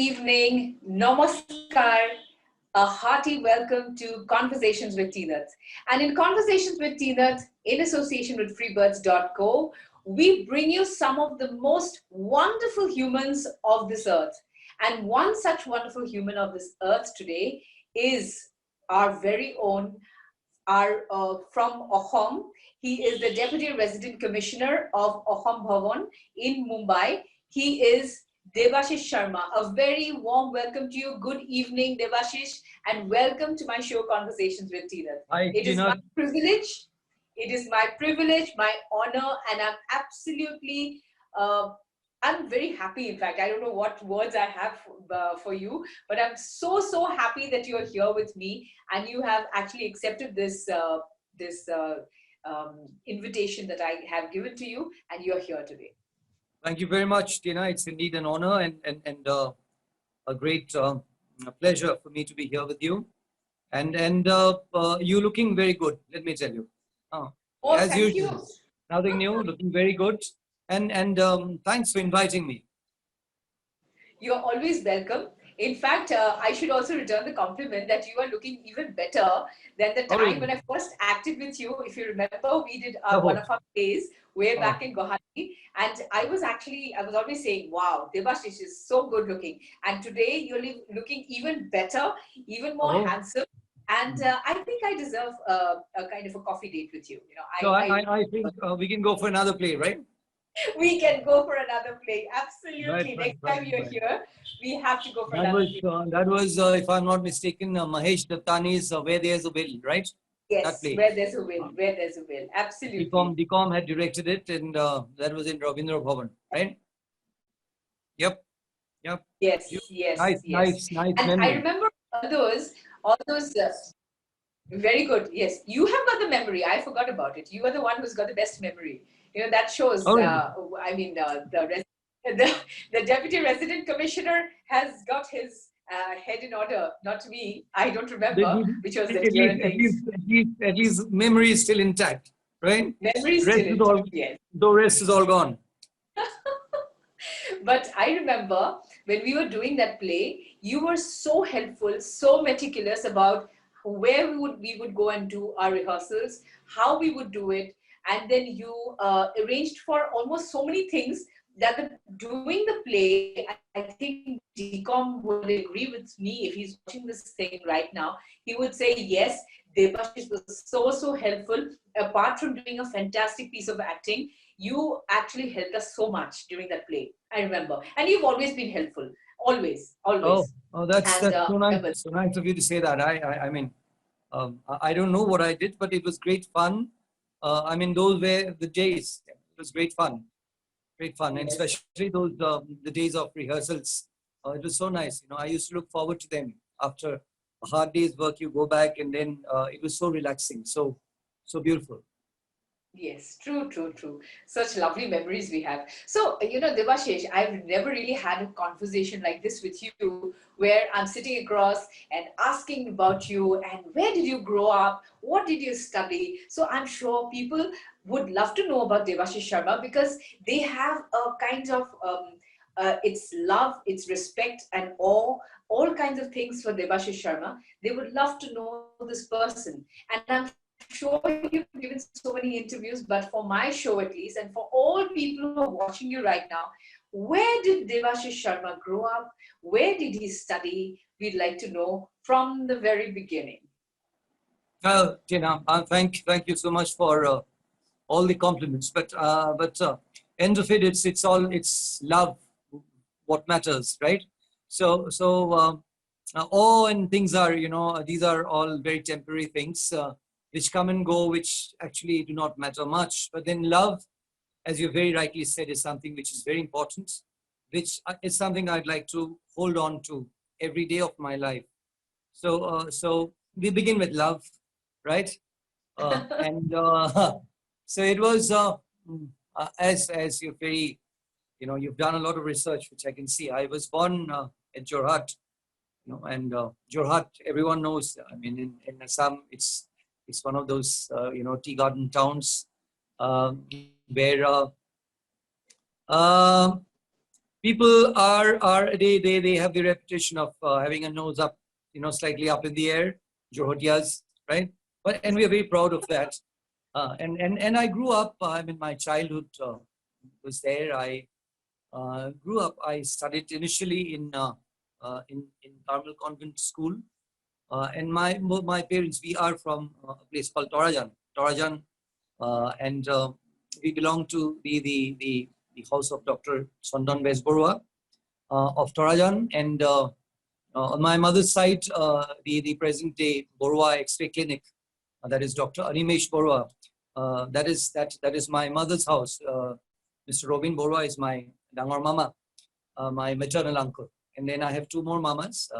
evening, namaskar, a hearty welcome to Conversations with Tinat. And in Conversations with Tinat, in association with freebirds.co, we bring you some of the most wonderful humans of this earth. And one such wonderful human of this earth today is our very own, from Assam. He is the Deputy Resident Commissioner of Assam Bhavan in Mumbai. He is Devashish Sharma. A very warm welcome to you. Good evening, Devashish, and welcome to my show, Conversations with Tinat. Hi, It is Tinat. my privilege. It is my privilege, my honor, and I'm absolutely, I'm very happy. In fact, I don't know what words I have for you, but I'm so happy that you're here with me and you have actually accepted this invitation that I have given to you, and you're here today. Thank you very much, Tina. It's indeed an honor and a great pleasure for me to be here with you. And you're looking very good, let me tell you. Oh, As thank usual, you. nothing new, looking very good. And thanks for inviting me. You're always welcome. In fact, I should also return the compliment that you are looking even better than the time when I first acted with you. If you remember, we did one of our plays way back in Guwahati. And I was always saying, wow, Debashish is so good looking. And today you're looking even better, even more handsome. And I think I deserve a kind of a coffee date with you. I think we can go for another play, right? We can go for another play. Absolutely. Next time you're here, we have to go for another play. That was, if I'm not mistaken, Mahesh Dattani's Where There's a Will, right? Yes, Where There's a Will. Where There's a Will. Absolutely. DCOM had directed it, and that was in Ravindra Bhavan, right? Yep. Yes. Nice And memory. I remember all those. Very good. Yes, you have got the memory. I forgot about it. You are the one who's got the best memory. That shows. The Deputy Resident Commissioner has got his head in order. Not me. I don't remember which was the at least memory is still intact, right? Memory is still intact. Yes. The rest is all gone. But I remember when we were doing that play, you were so helpful, so meticulous about where we would go and do our rehearsals, how we would do it, and then you arranged for almost so many things that doing the play, I think DCOM would agree with me if he's watching this thing right now. He would say, yes, Debashish was so helpful. Apart from doing a fantastic piece of acting, you actually helped us so much during that play. I remember. And you've always been helpful. Always. Oh, that's so nice. So nice of you to say that. I mean, I don't know what I did, but it was great fun. I mean, those were the days. It was great fun. Great fun. And especially those, the days of rehearsals. It was so nice. I used to look forward to them. After a hard day's work, you go back, and then it was so relaxing. So beautiful. Yes, true. Such lovely memories we have. So, Devashish, I've never really had a conversation like this with you where I'm sitting across and asking about you and where did you grow up? What did you study? So I'm sure people would love to know about Devashish Sharma because they have a kind of, it's love, it's respect and awe, all kinds of things for Devashish Sharma. They would love to know this person. And I'm sure you've given so many interviews, but for my show at least, and for all people who are watching you right now, where did Devashish Sharma grow up? Where did he study? We'd like to know from the very beginning. Tina, thank you so much for all the compliments. But end of it, it's love, what matters, right? So awe and things are, these are all very temporary things. Which come and go, which actually do not matter much. But then love, as you very rightly said, is something which is very important, which is something I'd like to hold on to every day of my life. So we begin with love, right? So it was, as you're very, you've done a lot of research, which I can see. I was born at Jorhat, and Jorhat, everyone knows, I mean, in Assam, it's one of those, tea garden towns where people they have the reputation of having a nose up, slightly up in the air, Johotiyas, right? But and we are very proud of that. And I grew up. I mean, my childhood was there. I grew up. I studied initially in Carmel Convent School, and my parents, we are from a place called Torajan. Torajan, and we belong to the house of Dr. Sandan Vesborua of Torajan, and on my mother's side, the present day Borua X-ray Clinic, that is Dr. Animesh Borua. That is my mother's house. Mr. Robin Borua is my Dangor Mama, my maternal uncle, and then I have two more mamas.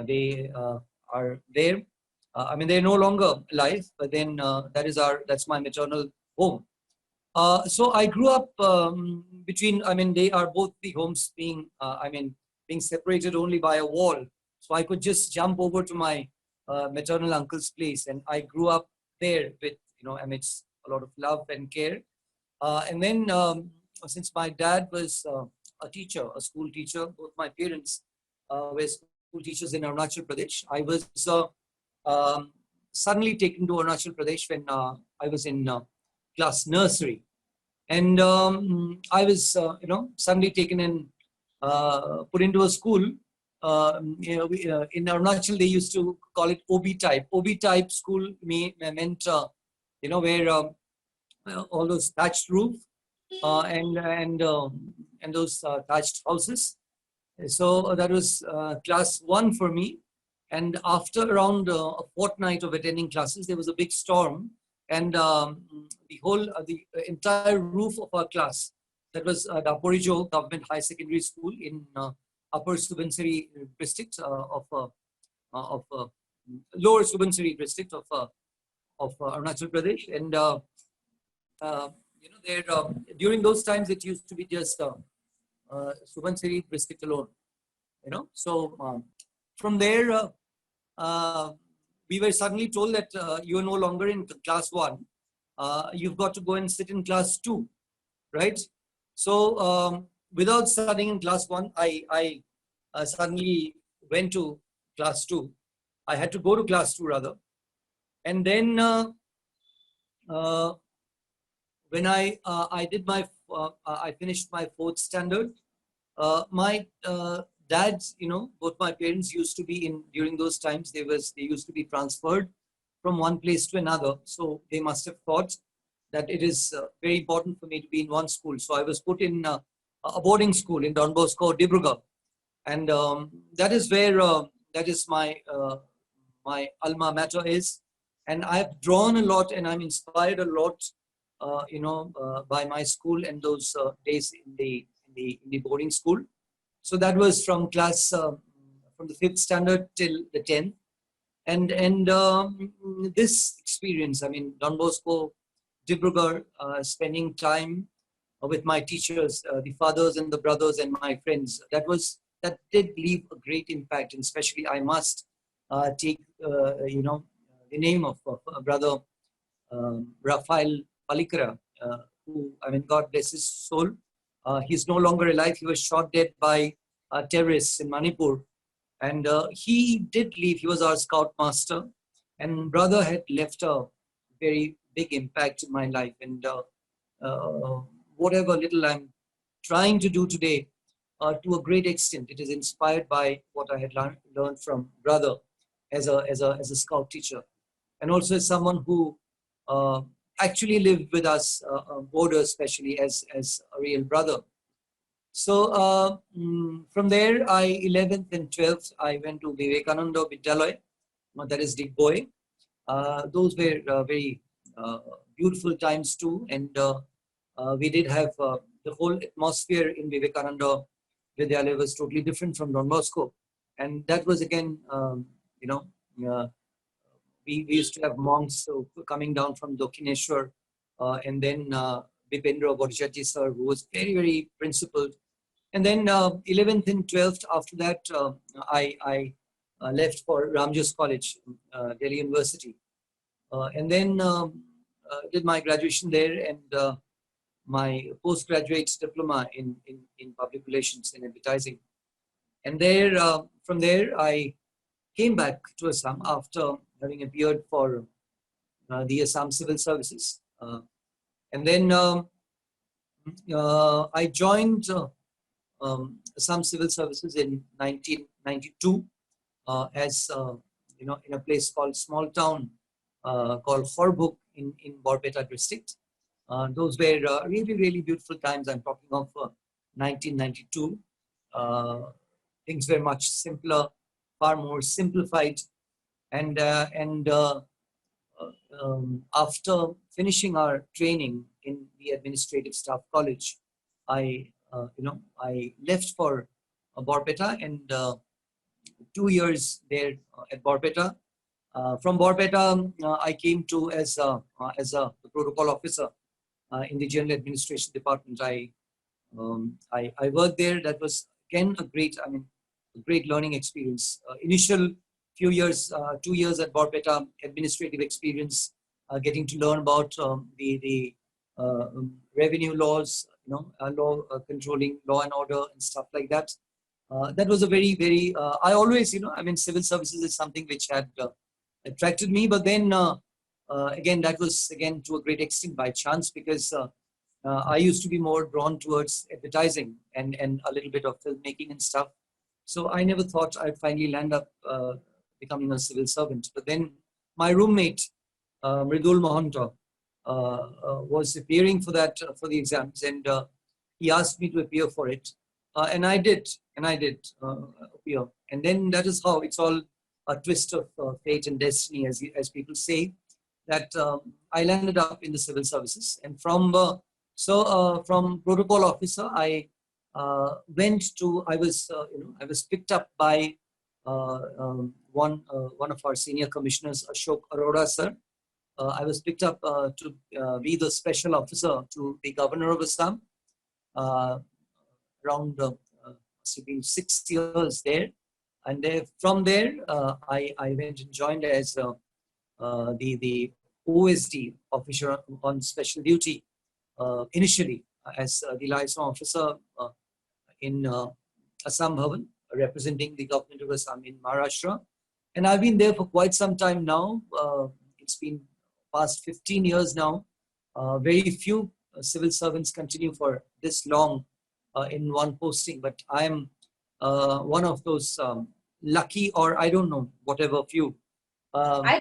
They are there. I mean, they're no longer alive, but then that's my maternal home. So I grew up between. I mean, they are both the homes being separated only by a wall. So I could just jump over to my maternal uncle's place, and I grew up there with amidst a lot of love and care. And then since my dad was a teacher, a school teacher, both my parents were school teachers in Arunachal Pradesh. I was suddenly taken to Arunachal Pradesh when I was in class nursery, and I was suddenly taken and put into a school. In Arunachal, they used to call it OB type. OB type school meant where all those thatched roof and those thatched houses. So that was class 1 for me. And after around a fortnight of attending classes, there was a big storm, and the entire roof of our class, that was Daporijo Government High Secondary School in Upper Subansiri district of Lower Subansiri district of Arunachal Pradesh, and there during those times it used to be just Subansiri district alone. So from there we were suddenly told that you are no longer in class 1. You've got to go and sit in class 2, right? So without studying in class 1, I suddenly went to class 2. I had to go to class 2 rather. And then when I finished my 4th standard, my dads, both my parents used to be during those times, they used to be transferred from one place to another. So they must have thought that it is very important for me to be in one school. So I was put in a boarding school in Don Bosco, Dibrugarh. And that is where, that is my alma mater is. And I've drawn a lot and I'm inspired a lot, by my school and those days in the boarding school. So that was from class, from the 5th standard till the 10th. And this experience, I mean, Don Bosco, Dibrugarh, spending time with my teachers, the fathers and the brothers and my friends, that did leave a great impact. And especially I must take, the name of brother Rafael Palikara, who, I mean, God bless his soul. He's no longer alive. He was shot dead by terrorists in Manipur. And he did leave. He was our scout master. And brother had left a very big impact in my life. And whatever little I'm trying to do today, to a great extent, it is inspired by what I had learned from brother as a scout teacher. And also as someone who actually lived with us, border especially, as a real brother. So from there, 11th and 12th, I went to Vivekananda Vidyalaya, that is Digboy. Those were very beautiful times too. And we did have the whole atmosphere in Vivekananda Vidyalaya was totally different from Don Bosco. And that was again, we used to have monks coming down from Dokineshwar, and then Bipendra Bodhijati sir, who was very, very principled. And then 11th and 12th, after that, I left for Ramjas College, Delhi University. And then did my graduation there. And my postgraduate diploma in public relations and advertising. And there, from there, I came back to Assam after having appeared for the Assam Civil Services. And then I joined Assam Civil Services in 1992 as in a place called small town called Horbuk in Borpeta district. Those were really, really beautiful times. I'm talking of 1992. Things were much simpler, far more simplified, and after finishing our training in the administrative staff college, I left for Borpeta and 2 years there at Borpeta. From Borpeta, I came to as a protocol officer in the general administration department. I worked there. That was again a great learning experience. Initial few years, 2 years at Borpeta, administrative experience, getting to learn about the revenue laws, law controlling law and order and stuff like that. That was a very, very, I always, civil services is something which had attracted me, but then again, that was again to a great extent by chance, because I used to be more drawn towards advertising and a little bit of filmmaking and stuff. So I never thought I'd finally land up becoming a civil servant. But then my roommate, Mridul Mahanta, was appearing for that for the exams, and he asked me to appear for it, and I did appear. And then that is how it's all a twist of fate and destiny, as people say, that I landed up in the civil services. And from from protocol officer, I I was picked up by one of our senior commissioners, Ashok Arora sir. I was picked up to be the special officer to the governor of Assam. Around must have been 6 years there, and from there I went and joined as the OSD officer on special duty initially as the liaison officer in Assam Bhavan, representing the government of Assam in Maharashtra. And I've been there for quite some time now. It's been past 15 years now. Very few civil servants continue for this long in one posting, but I'm one of those lucky, or I don't know, whatever few. I'd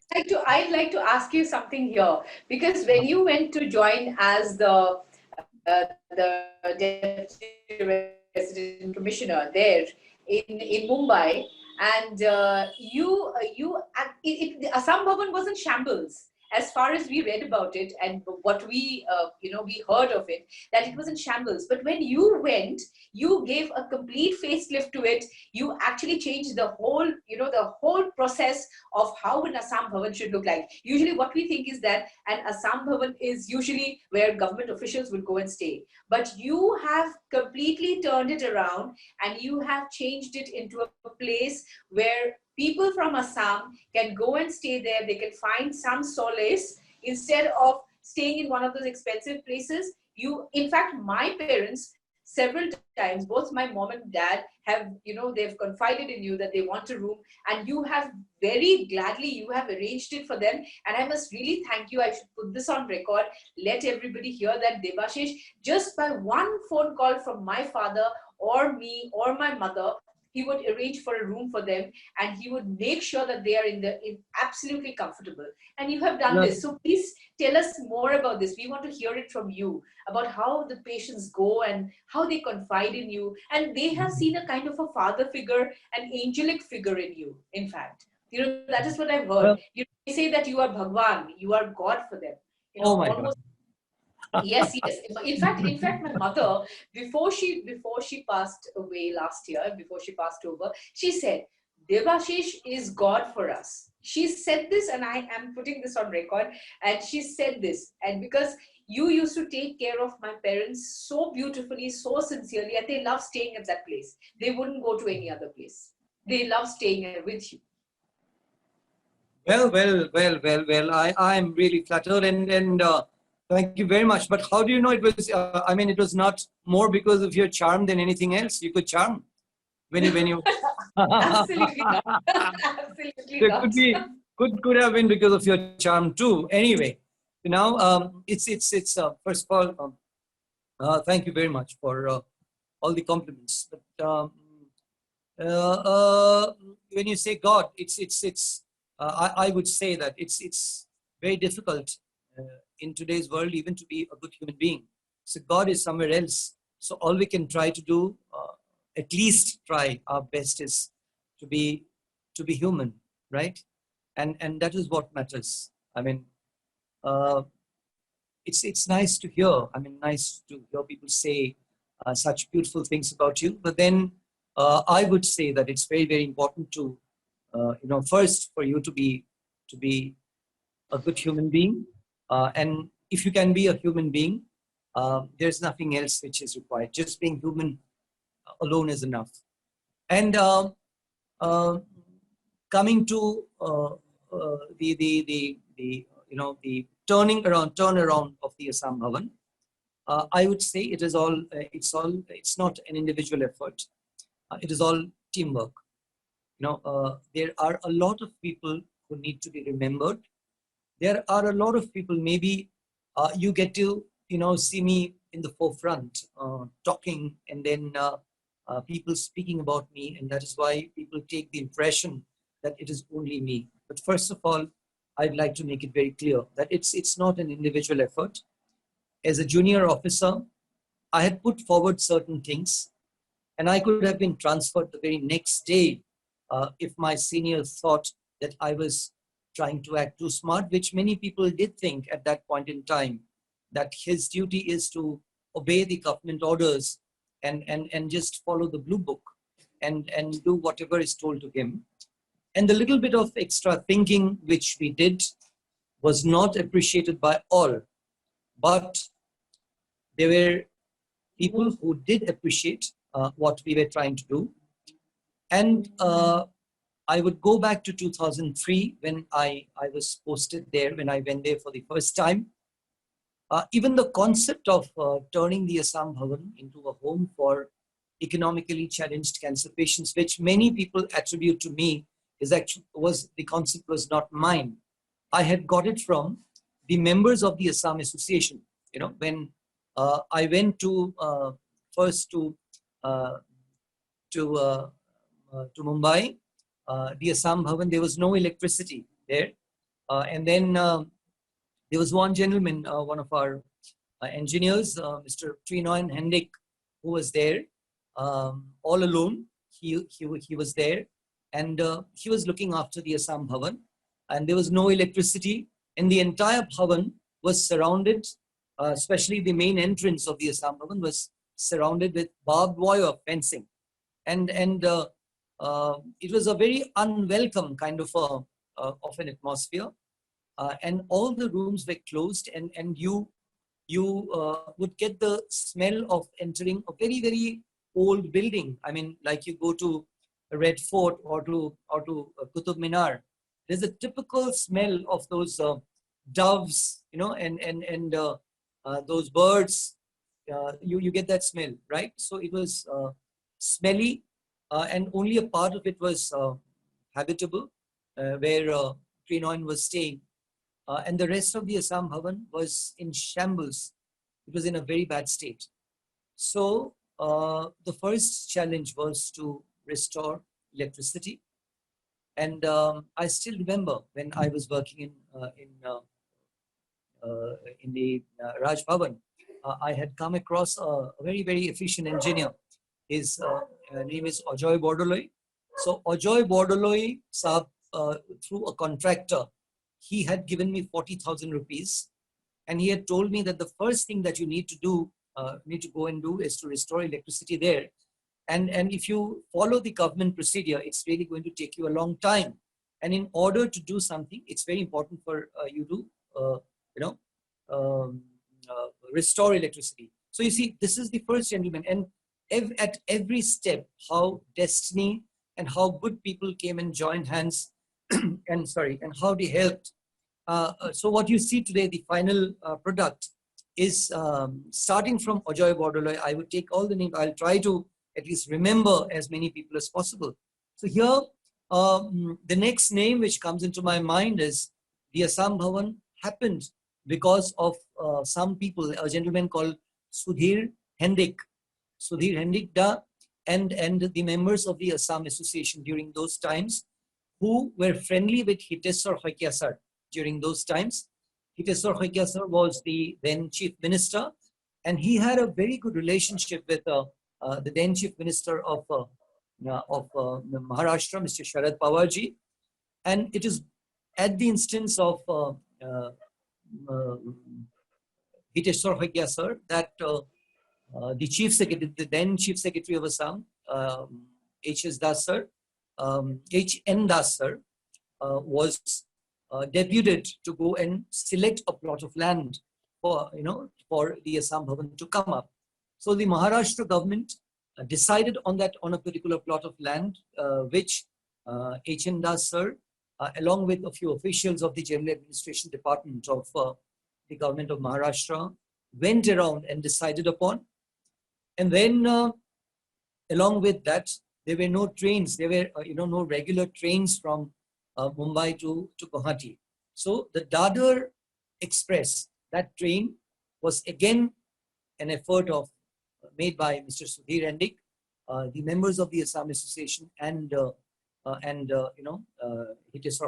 like to ask you something here, because when you went to join as the deputy resident commissioner there in Mumbai, and the Assam Bhavan was in shambles. As far as we read about it and what we we heard of it, that it was in shambles. But when you went, you gave a complete facelift to it. You actually changed the whole process of how an Assam Bhavan should look like. Usually what we think is that an Assam Bhavan is usually where government officials would go and stay. But you have completely turned it around, and you have changed it into a place where people from Assam can go and stay there. They can find some solace instead of staying in one of those expensive places. In fact, my parents, several times, both my mom and dad have, they've confided in you that they want a room, and you have very gladly, you have arranged it for them. And I must really thank you. I should put this on record. Let everybody hear that Debashish, just by one phone call from my father or me or my mother, he would arrange for a room for them, and he would make sure that they are in absolutely comfortable. And you have done this. So please tell us more about this. We want to hear it from you, about how the patients go and how they confide in you. And they have seen a kind of a father figure, an angelic figure in you, in fact. That is what I've heard. They say that you are Bhavan, you are God for them. Oh my almost. God. Yes. In fact, my mother, before she passed away last year, before she passed over, she said, Devashish is God for us. She said this, and I am putting this on record. And she said this, and because you used to take care of my parents so beautifully, so sincerely, and they love staying at that place. They wouldn't go to any other place. They love staying with you. Well. I'm really flattered, and Thank you very much. But how do you know it was? I mean, it was not more because of your charm than anything else. You could charm when you. Absolutely not. Absolutely There could not. be could have been because of your charm too. Anyway, now it's first of all, thank you very much for all the compliments. But when you say God, it's I would say that it's very difficult in today's world even to be a good human being. So God is somewhere else. So all we can try to do, at least try our best, is to be human, right? And that is what matters. I mean, uh, it's nice to hear. I mean, nice to hear people say such beautiful things about you. But then I would say that it's very important to first for you to be a good human being, and if you can be a human being, there's nothing else which is required. Just being human alone is enough. And uh, coming to the turnaround of the Assam Bhavan, I would say it is all it's not an individual effort. It is all teamwork. There are a lot of people who need to be remembered. There are a lot of people. Maybe you get to see me in the forefront talking, and then people speaking about me, and that is why people take the impression that it is only me. But first of all, I'd like to make it very clear that it's not an individual effort. As a junior officer, I had put forward certain things, and I could have been transferred the very next day if my seniors thought that I was trying to act too smart, which many people did think at that point in time, that his duty is to obey the government orders and just follow the blue book and do whatever is told to him. And the little bit of extra thinking which we did was not appreciated by all. But there were people who did appreciate what we were trying to do. And I would go back to 2003 when I was posted there, when I went there for the first time. Even the concept of turning the Assam Bhavan into a home for economically challenged cancer patients, which many people attribute to me, the concept was not mine. I had got it from the members of the Assam Association. When I went to first uh, to Mumbai, the Assam Bhavan, there was no electricity there, and then there was one gentleman, one of our engineers, Mr. Trinoin Hendik, who was there all alone. He was there, and he was looking after the Assam Bhavan, and there was no electricity, and the entire Bhavan was surrounded, especially the main entrance of the Assam Bhavan was surrounded with barbed wire fencing, and it was a very unwelcome kind of an atmosphere, and all the rooms were closed, and you would get the smell of entering a very old building. I mean, like you go to a Red Fort or to Qutub Minar. There's a typical smell of those doves, and those birds. You get that smell, right? So it was smelly, and only a part of it was habitable, where Trinoin was staying. And the rest of the Assam Bhavan was in shambles. It was in a very bad state. So the first challenge was to restore electricity. And I still remember when I was working in the Raj Bhavan, I had come across a very efficient engineer. His name is Ajoy Bordoloi. So Ajoy Bordoloi, Saab, through a contractor, he had given me 40,000 rupees, and he had told me that the first thing that you need to do, need to go and do, is to restore electricity there. And if you follow the government procedure, it's really going to take you a long time. And in order to do something, it's very important for you to, you know, um, restore electricity. So you see, this is the first gentleman, and at every step, how destiny and how good people came and joined hands, and how they helped. So what you see today, the final product, is starting from Ajoy Bordoloi. I would take all the names. I'll try to at least remember as many people as possible. So here, the next name which comes into my mind is the Assam Bhavan happened because of some people, a gentleman called Sudhir Hendik. Sudhir Hendik Da and the members of the Assam Association during those times who were friendly with Hiteswar Hoikia sir during those times. Hiteswar Hoikia sir was the then chief minister, and he had a very good relationship with the then chief minister of Maharashtra, Mr. Sharad Pawarji, and it is at the instance of Hiteswar Hoikia sir that the chief secretary, the then chief secretary of Assam, H.S. Das sir, H.N. Das sir, was deputed to go and select a plot of land for for the Assam Bhavan to come up. So the Maharashtra government decided on a particular plot of land, which H.N. Das sir, along with a few officials of the General Administration Department of the government of Maharashtra, went around and decided upon. And then along with that, there were no trains. There were no regular trains from Mumbai to Guwahati. So the Dadar Express, that train, was again an effort made by Mr. Sudhir Hendik, the members of the Assam Association, and Hiteswar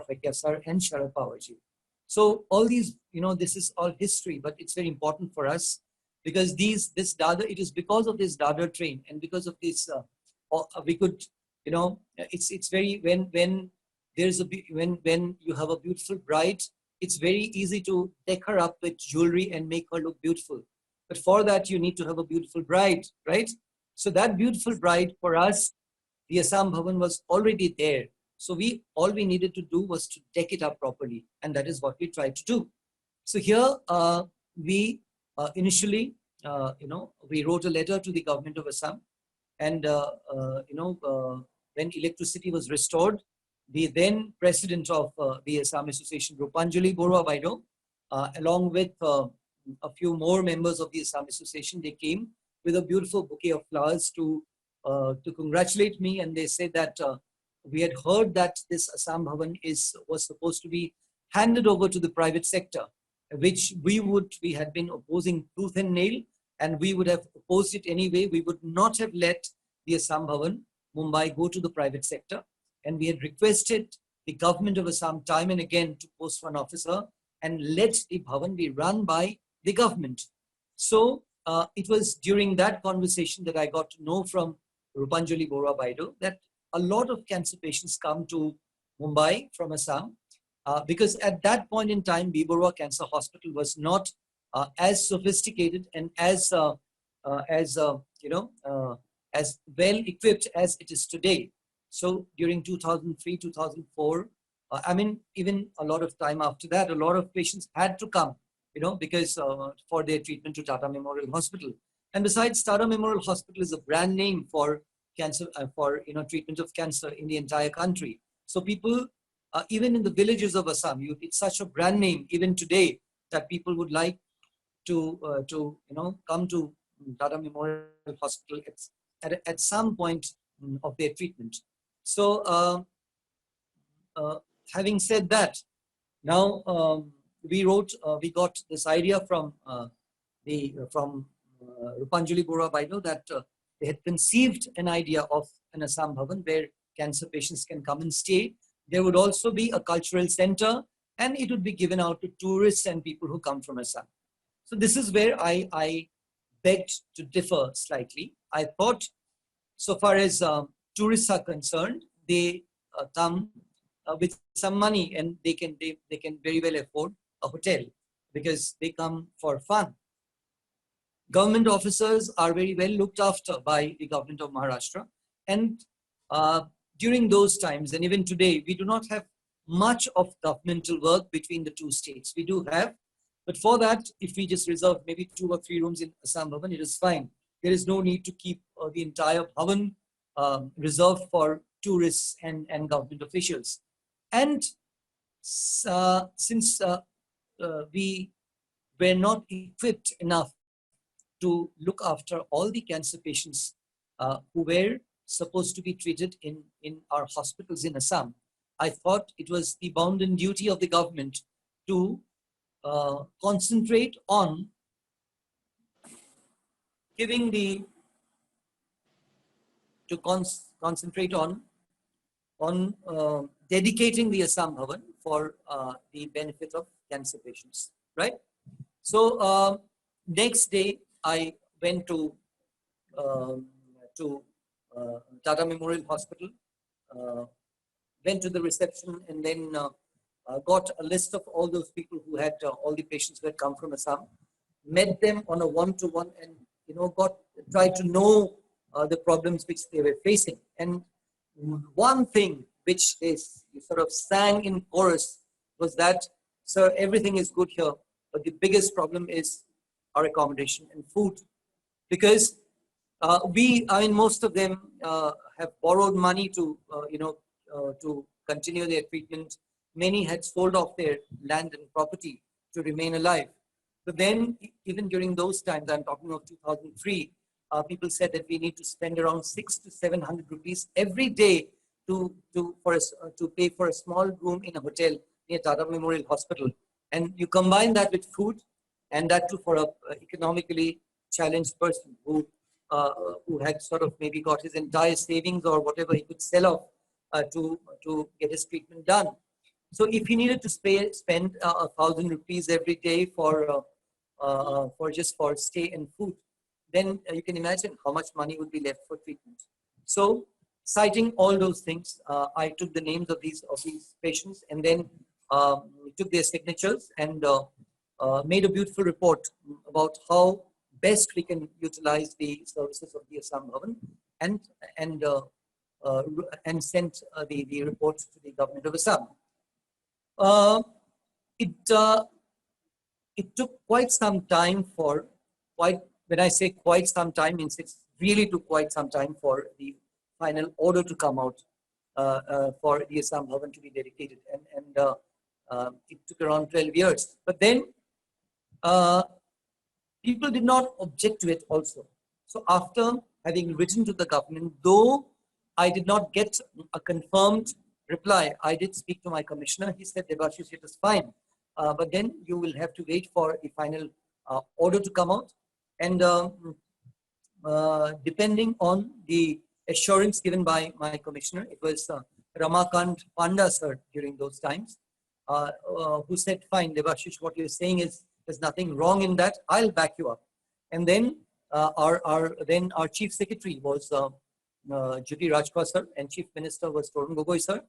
Hoikia sir and Sharad Pawarji. So all these, this is all history, but it's very important for us because this Dadar, it is because of this Dadar train and because of this, we could, it's very, when you have a beautiful bride, it's very easy to deck her up with jewelry and make her look beautiful. But for that, you need to have a beautiful bride, right? So that beautiful bride for us, the Assam Bhavan was already there. So all we needed to do was to deck it up properly. And that is what we tried to do. So here we initially, we wrote a letter to the government of Assam. And, when electricity was restored, the then president of the Assam Association, Rupanjali Borua Baido, along with a few more members of the Assam Association, they came with a beautiful bouquet of flowers to congratulate me. And they said that we had heard that this Assam Bhavan was supposed to be handed over to the private sector, which we had been opposing tooth and nail, and we would have opposed it anyway. We would not have let the Assam Bhavan, Mumbai, go to the private sector. And we had requested the government of Assam time and again to post one officer and let the Bhavan be run by the government. So it was during that conversation that I got to know from Rupanjali Borua Baido that a lot of cancer patients come to Mumbai from Assam because at that point in time, B. Borua Cancer Hospital was not as sophisticated and as well equipped as it is today. So during 2003, 2004, even a lot of time after that, a lot of patients had to come, because for their treatment to Tata Memorial Hospital. And besides, Tata Memorial Hospital is a brand name for cancer, for treatment of cancer in the entire country. So people, even in the villages of Assam, it's such a brand name even today that people would like to come to Tata Memorial Hospital at some point of their treatment. So having said that, now we got this idea from Rupanjali Borua Baido that they had conceived an idea of an Assam Bhavan where cancer patients can come and stay. There would also be a cultural center, and it would be given out to tourists and people who come from Assam. So this is where I begged to differ slightly. I thought, so far as tourists are concerned, they come with some money and they can very well afford a hotel because they come for fun. Government officers are very well looked after by the government of Maharashtra. And during those times, and even today, we do not have much of governmental work between the two states. We do have, but for that, if we just reserve maybe 2 or 3 rooms in Assam Bhavan, it is fine. There is no need to keep the entire Bhavan reserved for tourists and government officials. And since we were not equipped enough to look after all the cancer patients who were supposed to be treated in our hospitals in Assam. I thought it was the bounden duty of the government to concentrate on giving the, to concentrate on dedicating the Assam Bhavan for the benefit of cancer patients, right? So next day I went um, to Tata Memorial Hospital, went to the reception, and then got a list of all those people who had all the patients who had come from Assam, met them on a one-to-one, and tried to know the problems which they were facing. And one thing which they sort of sang in chorus was that, sir, everything is good here, but the biggest problem is our accommodation and food, because most of them have borrowed money to continue their treatment. Many had sold off their land and property to remain alive. But then, even during those times, I'm talking of 2003, people said that we need to spend around 600 to 700 rupees every day to pay for a small room in a hotel near Tata Memorial Hospital. And you combine that with food, and that too for a economically challenged person who had sort of maybe got his entire savings or whatever he could sell off to get his treatment done. So if he needed to spend 1,000 rupees every day for just for stay and food, then you can imagine how much money would be left for treatment. So, citing all those things, I took the names of these patients, and then took their signatures, and made a beautiful report about how best we can utilize the services of the Assam Bhavan, and sent the report to the government of Assam. It took quite some time when I say quite some time, means it really took quite some time for the final order to come out for the Assam Bhavan to be dedicated, and it took around 12 years. But then people did not object to it also. So after having written to the government, though I did not get a confirmed reply, I did speak to my commissioner. He said, Debashish, it is fine, but then you will have to wait for the final order to come out. And depending on the assurance given by my commissioner, it was Ramakant Panda sir during those times, who said, fine, Devashish, what you're saying is there's nothing wrong in that. I'll back you up. And then our chief secretary was Judy Rajkwa sir, and chief minister was Torun Gogoi sir.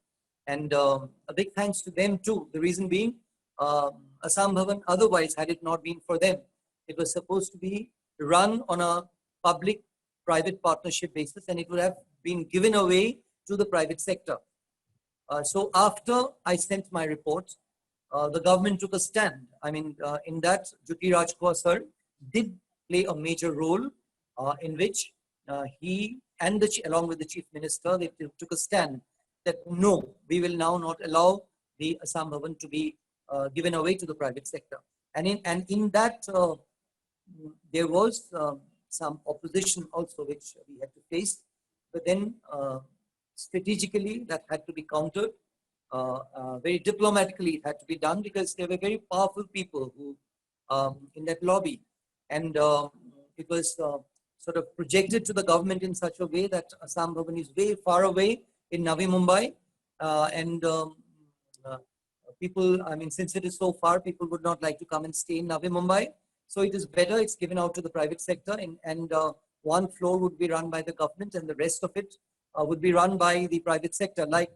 And a big thanks to them too. The reason being, Assam Bhavan otherwise, had it not been for them, it was supposed to be run on a public-private partnership basis, and it would have been given away to the private sector. So after I sent my report, the government took a stand. I mean, in that, Juti Rajkwa sir did play a major role, in which he and along with the chief minister, they took a stand that no, we will now not allow the Assam Bhavan to be given away to the private sector. And in that, there was some opposition also which we had to face, but then strategically that had to be countered. Very diplomatically it had to be done, because there were very powerful people who in that lobby, and it was sort of projected to the government in such a way that Assam Bhavan is way far away in Navi Mumbai, and people, I mean, since it is so far, people would not like to come and stay in Navi Mumbai. So it is better it's given out to the private sector, and one floor would be run by the government, and the rest of it would be run by the private sector, like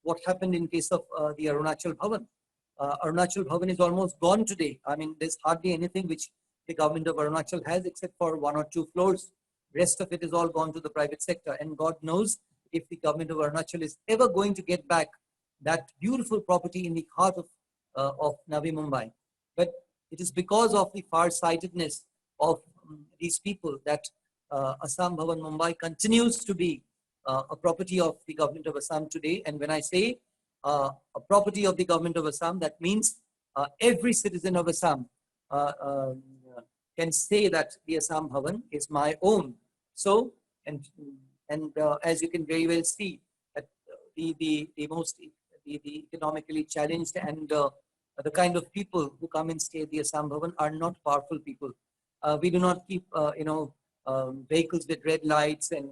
what happened in case of the Arunachal Bhavan. Arunachal Bhavan is almost gone today. I mean, there's hardly anything which the government of Arunachal has except for 1 or 2 floors. Rest of it is all gone to the private sector, and God knows if the government of Arunachal is ever going to get back that beautiful property in the heart of Navi Mumbai. But it is because of the far-sightedness of these people that Assam Bhavan Mumbai continues to be a property of the government of Assam today. And when I say a property of the government of Assam, that means every citizen of Assam uh, um, can say that the Assam Bhavan is my own. So, and as you can very well see, that the economically challenged and the kind of people who come and stay at the Assam Bhavan are not powerful people. We do not keep, vehicles with red lights and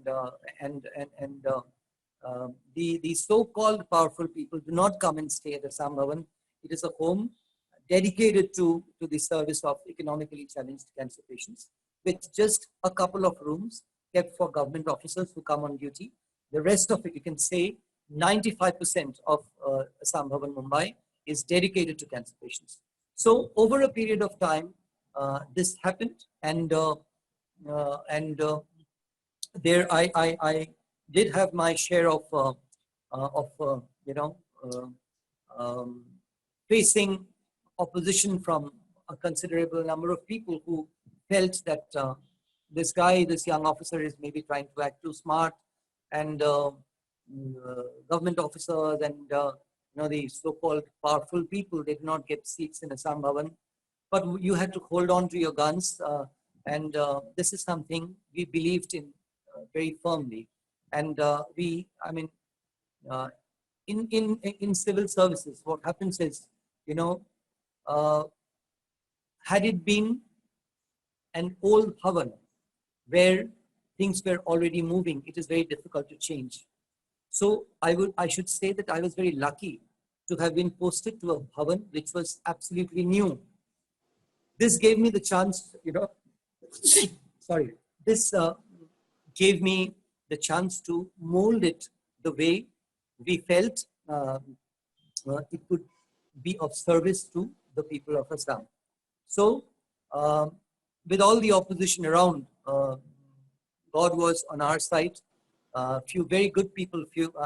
the so-called powerful people do not come and stay at Assam Bhavan. It is a home dedicated to the service of economically challenged cancer patients, with just a couple of rooms kept for government officers who come on duty. The rest of it, you can say 95% of Assam Bhavan Mumbai is dedicated to cancer patients. So over a period of time, this happened, and there I did have my share of uh, um, facing opposition from a considerable number of people who felt that this young officer is maybe trying to act too smart, and government officers and the so-called powerful people did not get seats in Assam Bhavan, but you had to hold on to your guns, and this is something we believed in very firmly, and I mean, uh, in civil services, what happens is, you know, uh, had it been an old Bhavan where things were already moving, it is very difficult to change. So I should say that I was very lucky to have been posted to a Bhavan which was absolutely new. This gave me the chance, sorry, this gave me the chance to mold it the way we felt it could be of service to the people of Assam. So, um, with all the opposition around, God was on our side. Few very good people,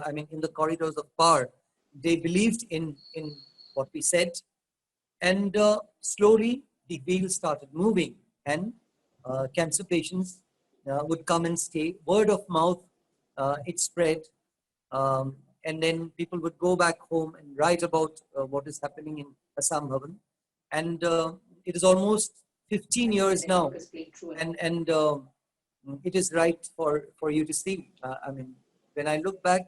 I mean, in the corridors of power, they believed in what we said, and slowly the wheels started moving, and cancer patients would come and stay. Word of mouth, it spread, and then people would go back home and write about what is happening in Assam Bhavan. And it is almost 15 I think the years now, network is playing true. and it is right for you to see. I mean, when I look back,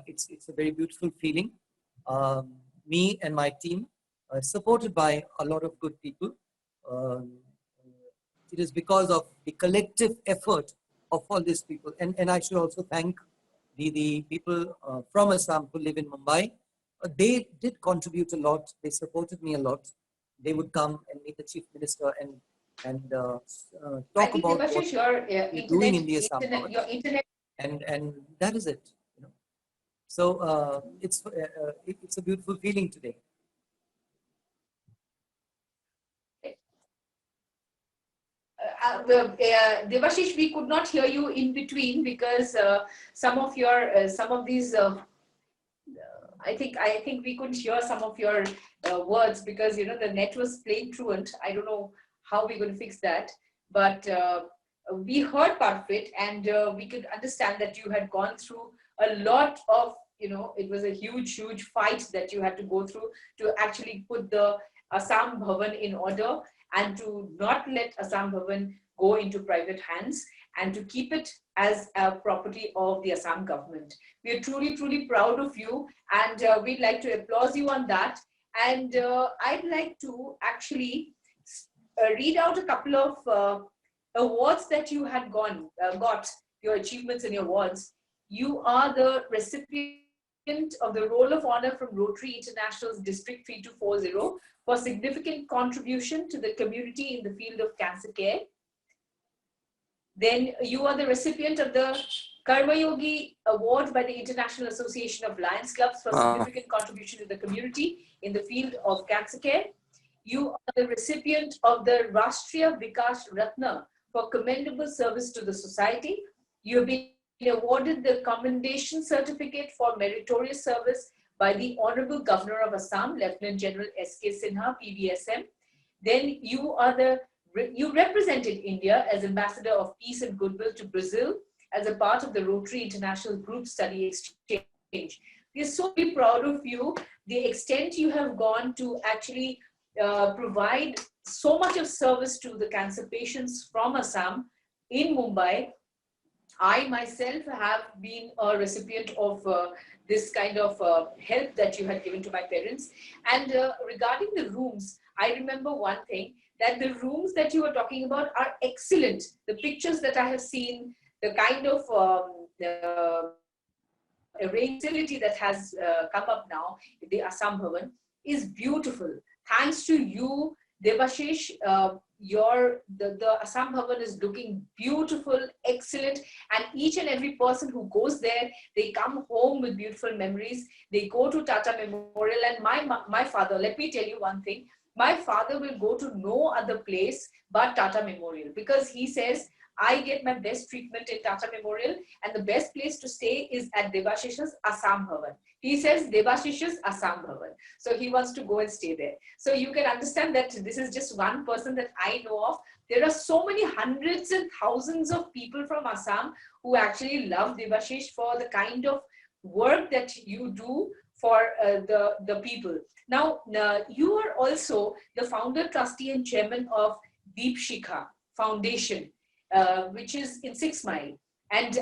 it's a very beautiful feeling. Me and my team, supported by a lot of good people, um, it is because of the collective effort of all these people. And I should also thank the people from Assam who live in Mumbai. They did contribute a lot. They supported me a lot. They would come and meet the chief minister and I talk think about what Devashish, your we're doing in the Assam Bhavan, your internet. and that is it. So it's a beautiful feeling today. Devashish, we could not hear you in between because some of these I think we couldn't hear some of your words because the net was playing truant. I don't know how we're going to fix that, but we heard part of it, and we could understand that you had gone through a lot of it was a huge fight that you had to go through to actually put the Assam Bhavan in order and to not let Assam Bhavan go into private hands and to keep it as a property of the Assam government. We are truly proud of you, and we'd like to applaud you on that. And I'd like to actually read out a couple of awards that you had got, your achievements and your awards. You are the recipient of the Roll of Honor from Rotary International's District 3240 for significant contribution to the community in the field of cancer care. Then you are the recipient of the Karma Yogi Award by the International Association of Lions Clubs for significant contribution to the community in the field of cancer care. You are the recipient of the Rashtriya Vikas Ratna for commendable service to the society. You have been awarded the Commendation Certificate for Meritorious Service by the Honorable Governor of Assam, Lieutenant General S.K. Sinha, PVSM. Then you represented India as Ambassador of Peace and Goodwill to Brazil as a part of the Rotary International Group Study Exchange. We are so proud of you, the extent you have gone to actually provide so much of service to the cancer patients from Assam in Mumbai. I myself have been a recipient of this kind of help that you had given to my parents. And regarding the rooms, I remember one thing, that the rooms that you were talking about are excellent. The pictures that I have seen, the kind of facility that has come up now, the Assam Bhavan, is beautiful. Thanks to you, Devashish, the Assam Bhavan is looking beautiful, excellent, and each and every person who goes there, they come home with beautiful memories. They go to Tata Memorial, and my father, let me tell you one thing. My father will go to no other place but Tata Memorial, because he says, I get my best treatment in Tata Memorial, and the best place to stay is at Devashish's Assam Bhavan. He says Devashish's Assam Bhavan. So he wants to go and stay there. So you can understand that this is just one person that I know of. There are so many hundreds and thousands of people from Assam who actually love Devashish for the kind of work that you do for the people. Now, you are also the founder, trustee, and chairman of Deepshikha Foundation, which is in 6 Mile. And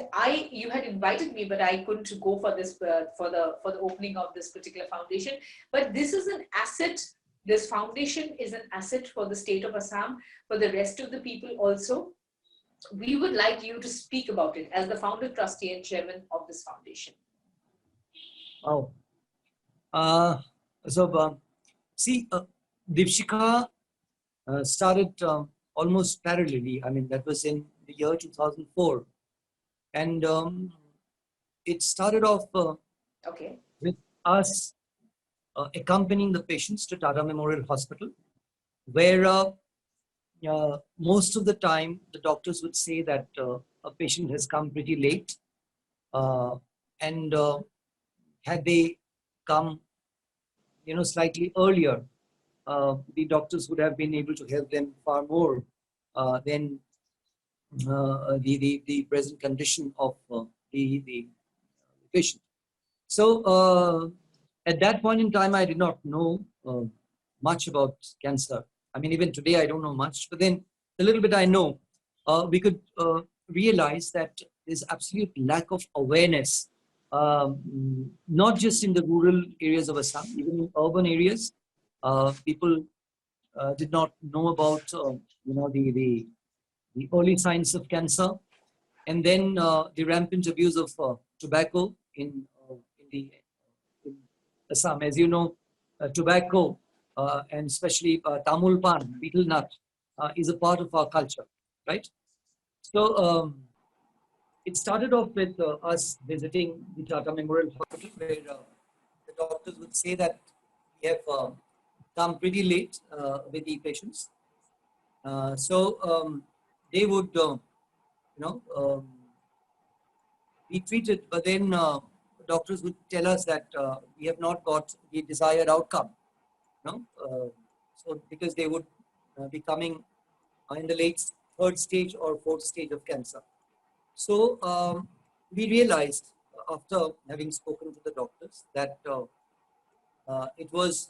you had invited me, but I couldn't go for this for the opening of this particular foundation. But this is an asset. This foundation is an asset for the state of Assam, for the rest of the people also. We would like you to speak about it as the founder, trustee, and chairman of this foundation. Oh, so see, Deepshikha started almost parallelly. I mean, that was in the year 2004. And it started off Okay. with us accompanying the patients to Tata Memorial Hospital, where most of the time the doctors would say that a patient has come pretty late, and had they come, slightly earlier, the doctors would have been able to help them far more than the present condition of the patient. So at that point in time, I did not know much about cancer. I mean, even today, I don't know much. But then the little bit I know, we could realize that there's absolute lack of awareness, not just in the rural areas of Assam, even in urban areas. People did not know about, the early signs of cancer, and then the rampant abuse of tobacco in Assam. As you know, tobacco and especially tamul pan, betel nut, is a part of our culture, right? So it started off with us visiting the Tata Memorial Hospital, where the doctors would say that we have come pretty late with the patients. So they would, be treated, but then doctors would tell us that we have not got the desired outcome. So because they would be coming in the late third stage or fourth stage of cancer. So we realized after having spoken to the doctors that it was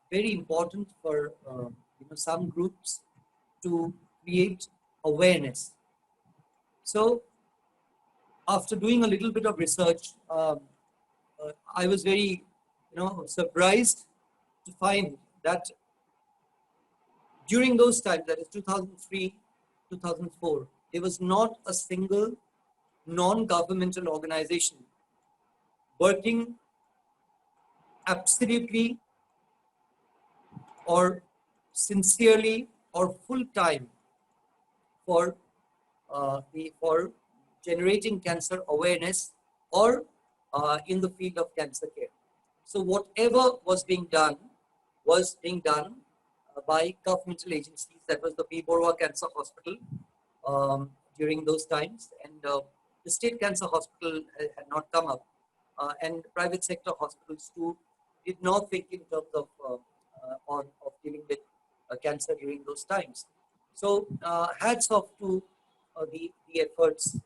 very important for some groups to create awareness. So after doing a little bit of research, I was very, surprised to find that during those times, that is 2003, 2004, there was not a single non-governmental organization working absolutely or sincerely or full time for for generating cancer awareness or in the field of cancer care. So whatever was being done by governmental agencies. That was the B. Borwa Cancer Hospital during those times, and the state cancer hospital had not come up, and private sector hospitals too did not think in terms of dealing with cancer during those times. So hats off to the efforts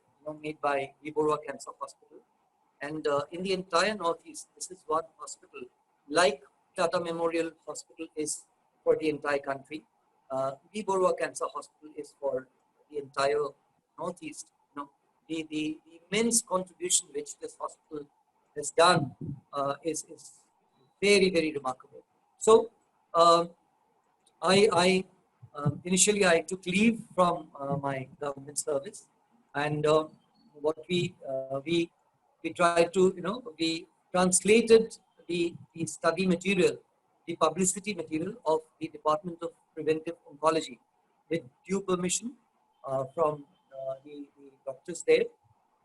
made by B. Borwa Cancer Hospital. And in the entire Northeast, this is one hospital, like Tata Memorial Hospital is for the entire country. The Borua Cancer Hospital is for the entire Northeast. The immense contribution which this hospital has done is very, very remarkable. So I initially I took leave from my government service, and what we tried to we translated the study material, the publicity material of the Department of Preventive Oncology with due permission from the doctors there,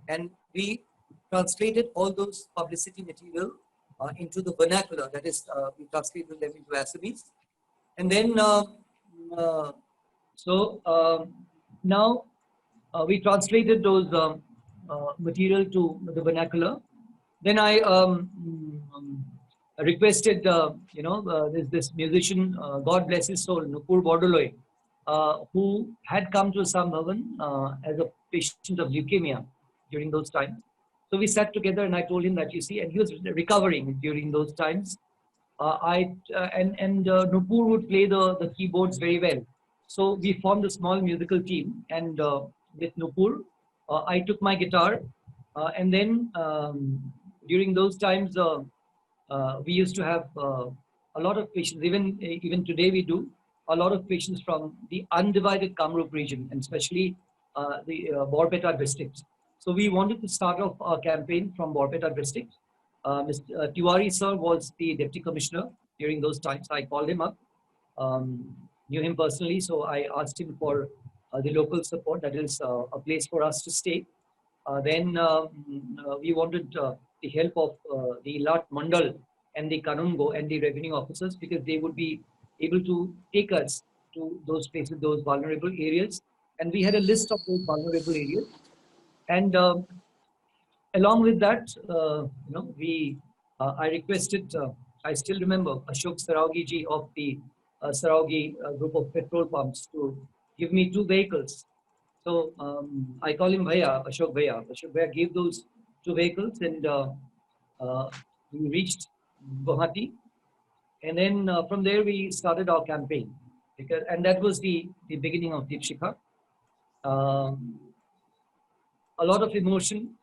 and we translated all those publicity material into the vernacular. That is, we translated them into Assamese, and then uh, so now we translated those material to the vernacular. Then I requested, this musician, God bless his soul, Nupur Bordoloi, who had come to Assam Bhavan as a patient of leukemia during those times. So we sat together and I told him that, you see, and he was recovering during those times. Nupur would play the keyboards very well. So we formed a small musical team, and with Nupur, I took my guitar, and then during those times, we used to have a lot of patients. Even today, we do a lot of patients from the undivided Kamrup region, and especially the Borpeta district. So we wanted to start off our campaign from Borpeta district. Mr. Tiwari sir was the deputy commissioner during those times. I called him up, knew him personally, so I asked him for the local support, that is a place for us to stay. Then we wanted the help of the Lat Mandal and the Kanungo and the revenue officers, because they would be able to take us to those places, those vulnerable areas. And we had a list of those vulnerable areas. And along with that, I requested, I still remember Ashok Saraugi ji of the Saraugi group of petrol pumps to give me 2 vehicles. So I call him Bhaiya, Ashok Bhaiya. Ashok Bhaiya gave those 2 vehicles, and we reached Guwahati. And then from there we started our campaign, and that was the beginning of Deepshikha. Um, a lot of emotion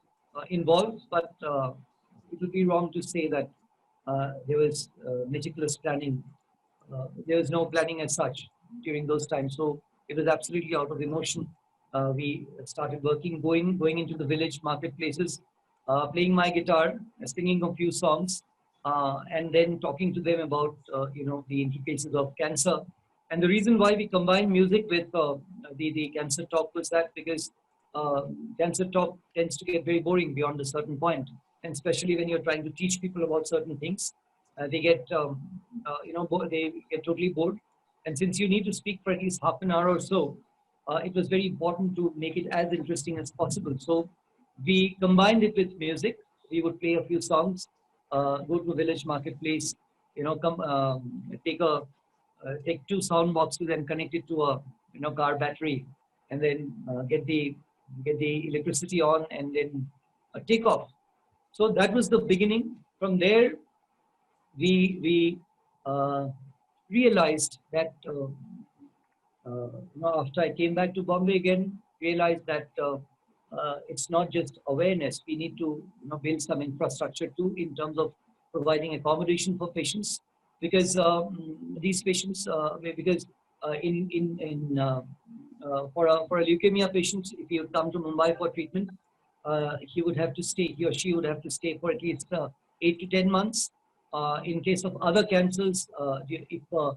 involved, but it would be wrong to say that there was meticulous planning. There was no planning as such during those times. So it was absolutely out of emotion. We started going into the village marketplaces, playing my guitar, singing a few songs, and then talking to them about the intricacies of cancer. And the reason why we combined music with the cancer talk was that because uh, cancer talk tends to get very boring beyond a certain point, and especially when you're trying to teach people about certain things, they get they get totally bored. And since you need to speak for at least half an hour or so, it was very important to make it as interesting as possible. So we combined it with music. We would play a few songs, go to a village marketplace, come take 2 sound boxes and connect it to a car battery, and then get the electricity on, and then take off. So that was the beginning. From there, we realized that after I came back to Bombay again, realized that it's not just awareness. We need to build some infrastructure too, in terms of providing accommodation for patients, because these patients, because for a leukemia patient, if he would come to Mumbai for treatment, he or she would have to stay for at least 8 to 10 months. In case of other cancers, if a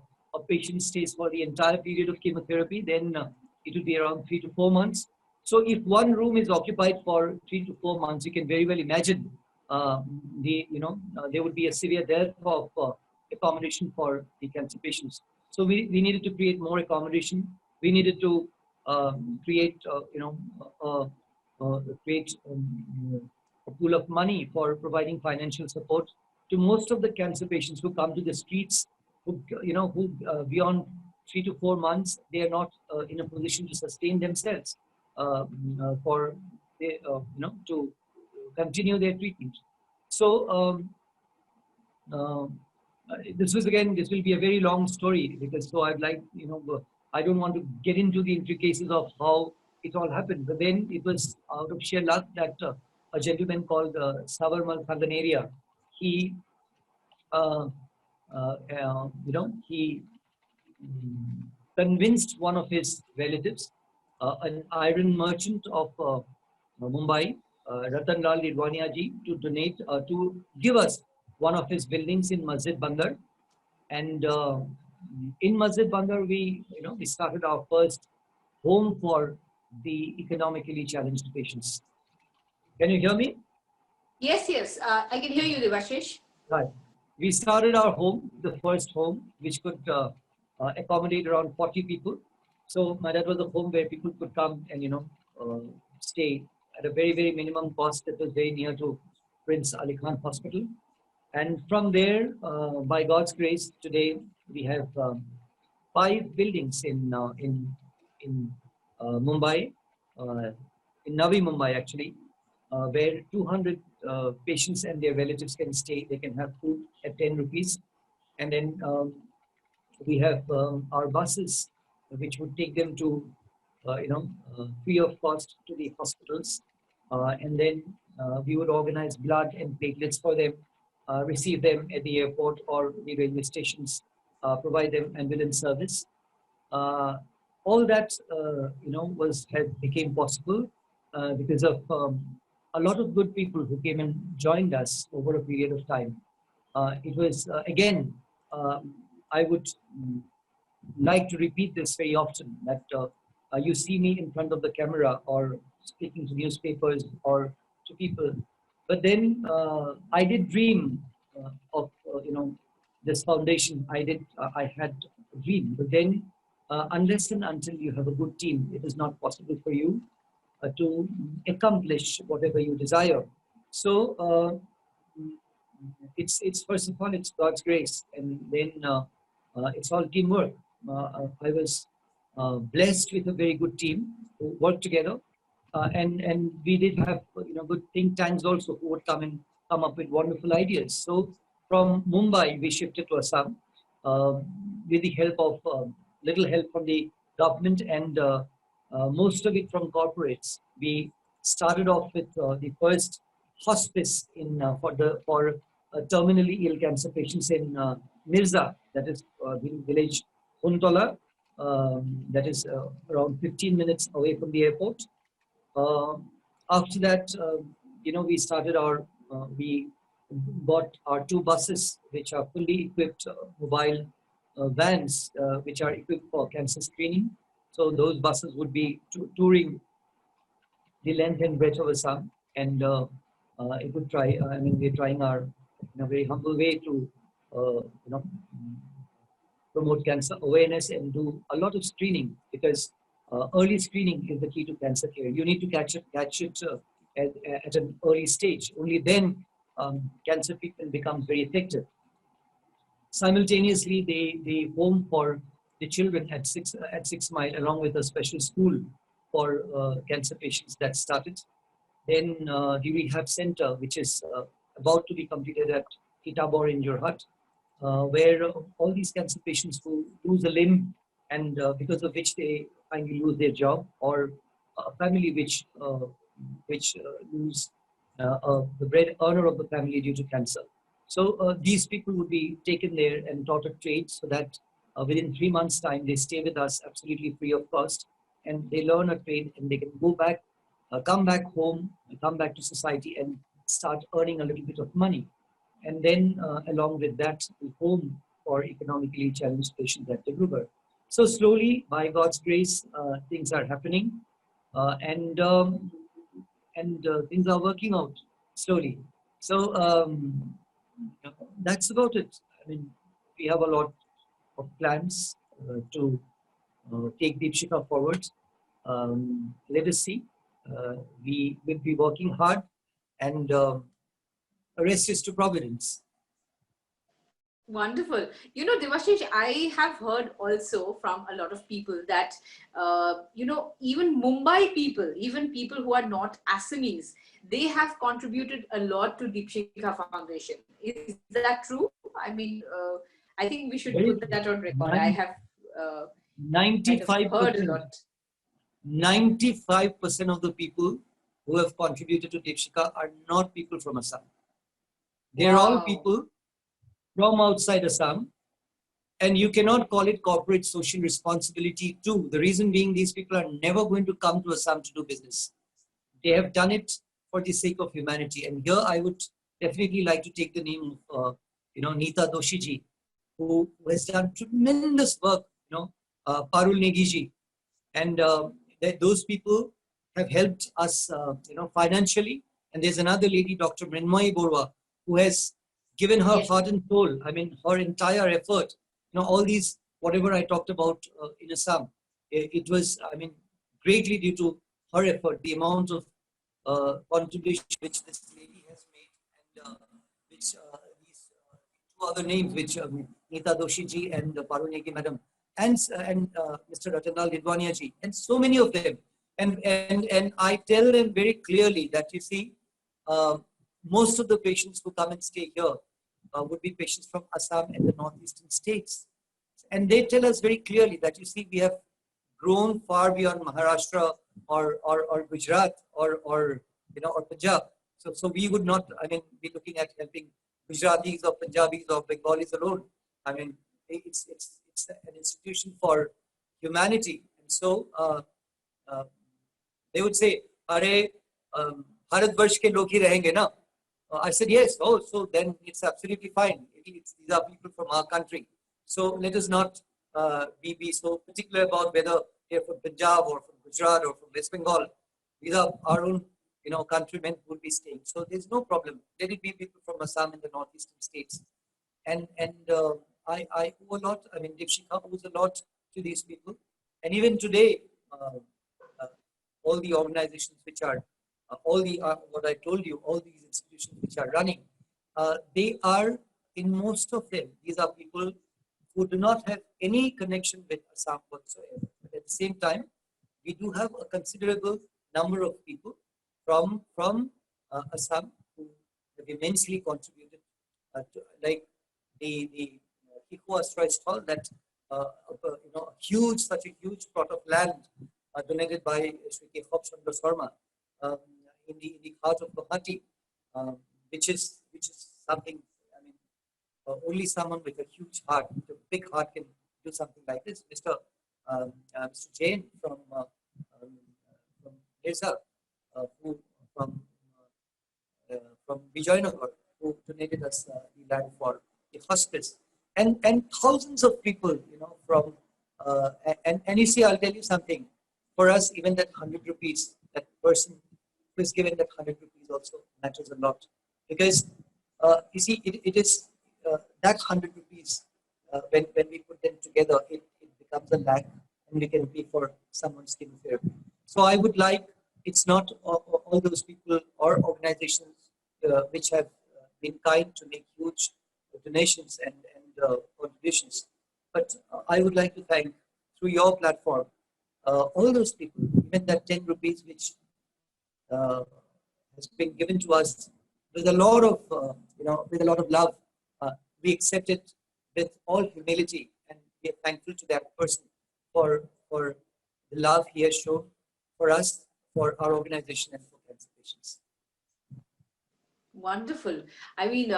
patient stays for the entire period of chemotherapy, then it will be around 3 to 4 months. So if one room is occupied for 3 to 4 months, you can very well imagine there would be a severe dearth of accommodation for the cancer patients. So we needed to create more accommodation. We needed to create a pool of money for providing financial support to most of the cancer patients who come to the streets, who beyond 3 to 4 months, they are not in a position to sustain themselves for to continue their treatment. So this will be a very long story, because so I'd like, I don't want to get into the intricacies of how it all happened. But then it was out of sheer luck that a gentleman called Savarmal Khandanaria, he, uh, he convinced one of his relatives, an iron merchant of Mumbai, Ratan Lal Lidwania ji, to donate, to give us one of his buildings in Masjid Bandar. And in Masjid Bandar, we started our first home for the economically challenged patients. Can you hear me? Yes, yes, I can hear you, Devashish. Right. We started our home, the first home, which could accommodate around 40 people. So that was a home where people could come and uh, stay at a very, very minimum cost. That was very near to Prince Ali Khan Hospital. And from there, by God's grace, today we have 5 buildings in Mumbai, uh, in Navi Mumbai actually, where 200 patients and their relatives can stay. They can have food at 10 rupees, and then we have our buses, which would take them to, free of cost to the hospitals, and then we would organize blood and platelets for them, receive them at the airport or the railway stations, provide them ambulance service. Uh, all that was had became possible because of a lot of good people who came and joined us over a period of time. It was again, um, I would like to repeat this very often, that you see me in front of the camera or speaking to newspapers or to people, but then I did dream of this foundation. I had a dream, but then unless and until you have a good team, it is not possible for you to accomplish whatever you desire. So it's first of all, it's God's grace, and then it's all teamwork. I was blessed with a very good team who worked together, and we did have good think tanks also who would come up with wonderful ideas. So from Mumbai we shifted to Assam with the help of little help from the government, and most of it from corporates. We started off with the first hospice in for terminally ill cancer patients in Mirza, that is village Untola, that is around 15 minutes away from the airport. Uh, After that, we started we bought our 2 buses, which are fully equipped mobile vans, which are equipped for cancer screening. So those buses would be touring the length and breadth of Assam, and it would try. I mean, we're trying our in a very humble way to promote cancer awareness and do a lot of screening, because early screening is the key to cancer care. You need to catch it at an early stage. Only then cancer treatment becomes very effective. Simultaneously, they home for the children at 6 Mile, along with a special school for cancer patients that started. Then the rehab center, which is about to be completed at Kitabor in Jorhat, where all these cancer patients who lose a limb, and because of which they finally lose their job, or a family which lose the bread earner of the family due to cancer. So these people would be taken there and taught a trade, so that within 3 months' time they stay with us absolutely free of cost, and they learn a trade and they can go back, come back home, come back to society, and start earning a little bit of money. And then along with that, the home for economically challenged patients at Digrubar. So slowly, by God's grace, things are happening, and things are working out slowly. So that's about it. I mean, we have a lot of plans to take Deepshikha forward. Let us see. We will be working hard, and rest is to Providence. Wonderful. Devashish, I have heard also from a lot of people that, even Mumbai people, even people who are not Assamese, they have contributed a lot to Deepshikha Foundation. Is that true? I mean, I think we should Very put that on record. I nine- have uh, kind of heard a 95%. lot. 95% of the people who have contributed to Deepshikha are not people from Assam. They're all Wow. people from outside Assam, and you cannot call it corporate social responsibility too. The reason being, these people are never going to come to Assam to do business. They have done it for the sake of humanity. And here I would definitely like to take the name of, Neeta Doshiji, who has done tremendous work, Parul Negiji. And those people have helped us, financially. And there's another lady, Dr. Mrinmoyi Borwa, who has given her Yes. heart and soul. I mean, her entire effort. All these, whatever I talked about in Assam, it was, I mean, greatly due to her effort, the amount of contribution which this lady has made, and which these two other names, which Neeta Doshi ji and Parunegi madam, and Mr. Ratanlal Didwania ji, and so many of them. And I tell them very clearly that, you see, uh, most of the patients who come and stay here would be patients from Assam and the northeastern states. And they tell us very clearly that, you see, we have grown far beyond Maharashtra or Gujarat or Punjab. So we would not, I mean, be looking at helping Gujaratis or Punjabis or Bengalis alone. I mean, it's an institution for humanity. And so uh, they would say, "Are Bharat Varsh ke log hi rahenge na?" I said, "Yes." Oh, so then it's absolutely fine. These are people from our country. So let us not be so particular about whether they're from Punjab or from Gujarat or from West Bengal. These are our own, countrymen who will be staying. So there's no problem. Let it be people from Assam and the northeastern states. And I owe a lot. I mean, Deepshikha owes a lot to these people. And even today, uh, all the organizations which are, all the what I told you, all these institutions which are running, they are, in most of them, these are people who do not have any connection with Assam whatsoever. But at the same time, we do have a considerable number of people from Assam who have immensely contributed, like the Hiko Asteroid Stall, that such a huge plot of land donated by Sri K. Sharma, um, in the heart of Guwahati, um, which is something. I mean, only someone with a huge heart, with a big heart, can do something like this. Mr. Jain um, from Desa, who from from Vijayanagar, who donated us the land for the hospice, and thousands of people, from and you see, I'll tell you something. For us, even that 100 rupees, that person who is given that 100 rupees also matters a lot, because you see, it is that 100 rupees, when we put them together, it becomes a lakh, and we can pay for someone's chemotherapy. So I would like, it's not all those people or organizations which have been kind to make huge donations and contributions, but I would like to thank, through your platform, all those people, even that 10 rupees which uh, has been given to us with a lot of, with a lot of love. We accept it with all humility, and we are thankful to that person for the love he has shown for us, for our organization, and for cancer patients. Wonderful. I mean,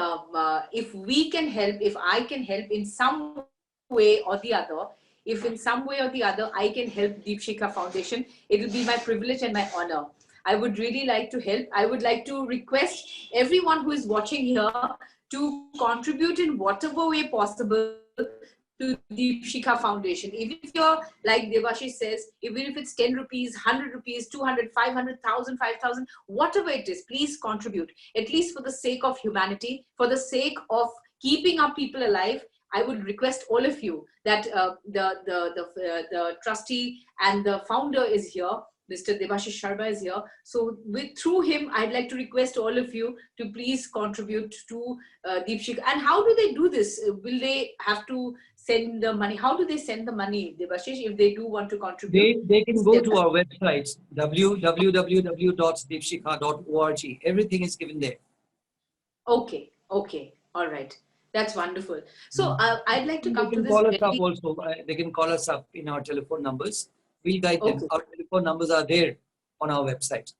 if we can help, if I can help in some way or the other, if in some way or the other I can help Deepshikha Foundation, it will be my privilege and my honor. I would really like to help. I would like to request everyone who is watching here to contribute in whatever way possible to Deepshikha Foundation. Even if you're, like Devashish says, even if it's 10 rupees, 100 rupees, 200, 500, 1,000, 5,000, whatever it is, please contribute. At least for the sake of humanity, for the sake of keeping our people alive. I would request all of you that the trustee and the founder is here. Mr. Devashish Sharma is here. So through him, I'd like to request all of you to please contribute to Deepshikha. And how do they do this? Will they have to send the money? How do they send the money, Devashish, if they do want to contribute? They can go to our website, www.deepshikha.org. Everything is given there. Okay, okay, all right. That's wonderful. So I'd like to They come to can this call us up very. also. They can call us up in our telephone numbers. We'll guide them. Okay. Our telephone numbers are there on our website.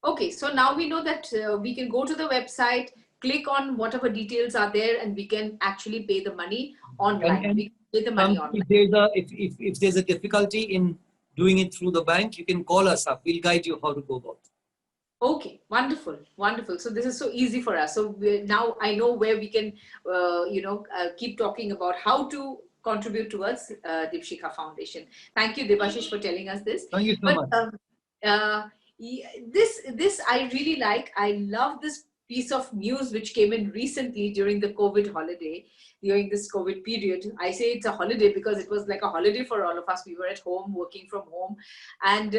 Okay, so now we know that we can go to the website, click on whatever details are there, and we can actually pay the money online. And We can pay the money if online. there's a difficulty in doing it through the bank, you can call us up. We'll guide you how to go about it. Okay, wonderful, wonderful. So this is so easy for us. So now I know where we can, keep talking about how to contribute towards Deepshikha Foundation. Thank you, Debashish, for telling us this. Thank you so But much. uh, this I really like. I love this piece of news which came in recently during the COVID holiday, during this COVID period. I say it's a holiday because it was like a holiday for all of us. We were at home, working from home, and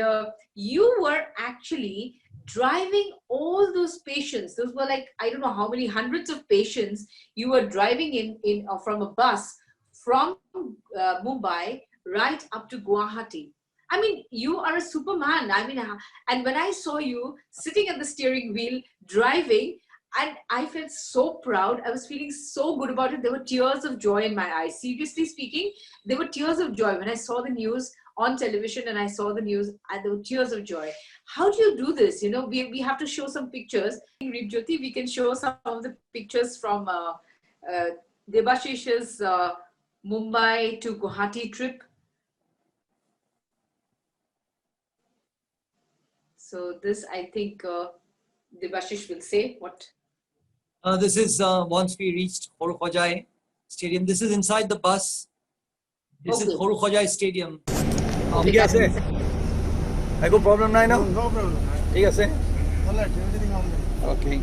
you were actually driving all those patients. Those were like, I don't know how many hundreds of patients you were driving in from a bus from Mumbai right up to Guwahati. I mean, you are a superman. I mean, and when I saw you sitting at the steering wheel driving, and I felt so proud. I was feeling so good about it. There were tears of joy in my eyes. Seriously speaking, there were tears of joy when I saw the news on television, and I saw the news, and there were tears of joy. How do you do this? You know, we have to show some pictures. In Jyoti, we can show some of the pictures from Debashish's Mumbai to Guwahati trip. So this, I think, Debashish will say what. This is once we reached Khorkhojai Stadium. This is inside the bus. This is Khorkhojai Stadium. Okay, ঠিক আছে? কোনো problem নাই না? No problem. ঠিক আছে? All right, everything all right. Okay.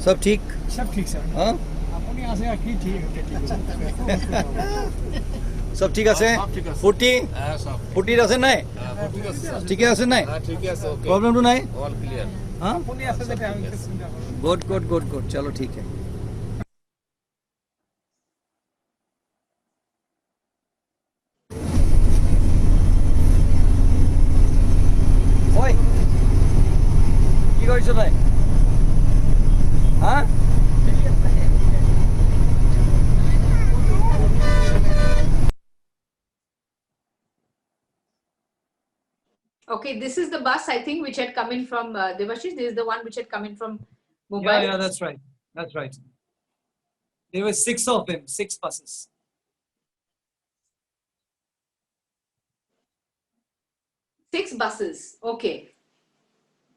সব ঠিক? सब ठीक सर হ্যাঁ? আপনি আসে কি ঠিক ওকে ঠিক সব ঠিক আছে? সব ঠিক আছে। ফুটি? হ্যাঁ সব ফুটির আছে নাই? ঠিক আছে ঠিকই আছে নাই? হ্যাঁ ঠিক আছে ওকে প্রবলেমটো নাই? অল ক্লিয়ার হ্যাঁ? আপনি আসে যেটা আমি চিন্তা করব गुड गुड गुड गुड चलो ठीक है ওই কি কৰিছ তই হা Okay, this is the bus, I think, which had come in from Devashish. This is the one which had come in from Mumbai. yeah that's right there were 6 of them 6 buses 6 buses. Okay.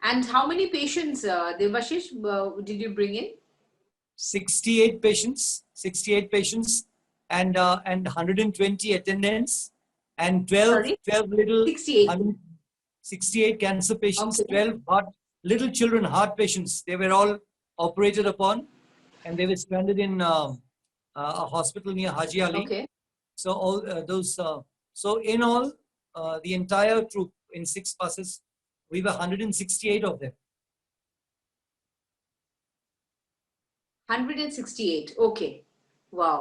And how many patients, Devashish, did you bring in? 68 patients and 120 attendants and 12 little 68. 68 cancer patients, Okay. 12 little children, heart patients. They were all operated upon, and they were stranded in a hospital near Haji Ali. Okay. So all those. So in all, the entire troop in 6 buses, we were 168 of them. 168. Okay. Wow.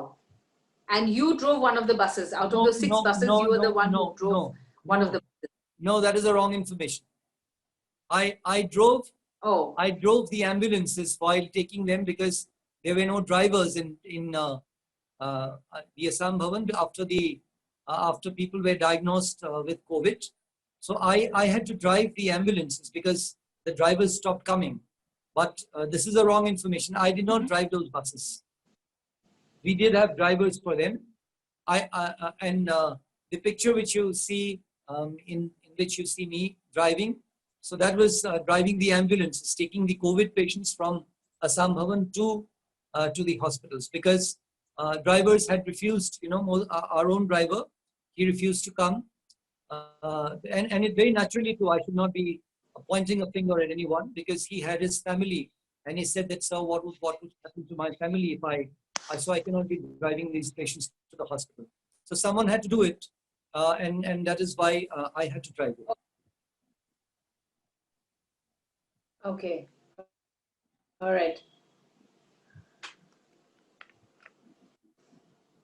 And you drove one of the buses. Out of the 6 buses, you were the one who drove one of the buses. No, that is the wrong information. I drove the ambulances while taking them because there were no drivers in the Assam Bhavan after people were diagnosed with COVID. So I had to drive the ambulances because the drivers stopped coming. But this is the wrong information. I did not drive those buses. We did have drivers for them. The picture which you see in which you see me driving, so that was driving the ambulances, taking the COVID patients from Assam Bhavan to the hospitals because drivers had refused. Our own driver, he refused to come, and it very naturally too. I should not be pointing a finger at anyone because he had his family, and he said that, sir, what would happen to my family if so I cannot be driving these patients to the hospital. So someone had to do it, and that is why I had to drive it. Okay. All right.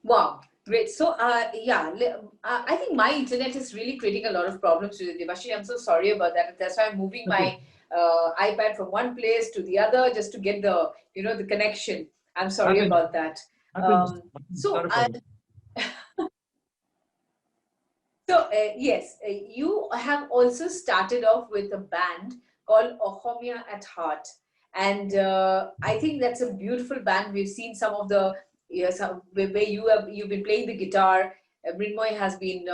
Wow. Great. So, I think my internet is really creating a lot of problems with Devashi. I'm so sorry about that. That's why I'm moving my iPad from one place to the other just to get the connection. I'm sorry about that. Happens. So Not a I, problem. yes, you have also started off with a band called Ohomia at Heart, and I think that's a beautiful band. We've seen some of the, yes, where you've been playing the guitar. Mrinmoy has been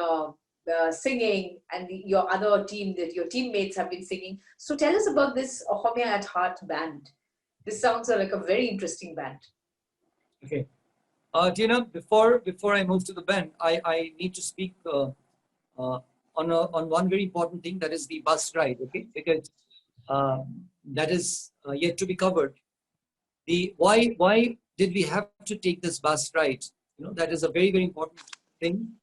singing, and your other team, that your teammates have been singing. So tell us about this Ohomia at Heart band. This sounds like a very interesting band. Okay. Tina, before I move to the band, I need to speak uh, on one very important thing, that is the bus ride. Okay, because uh, that is yet to be covered. The why did we have to take this bus ride? That is a very important thing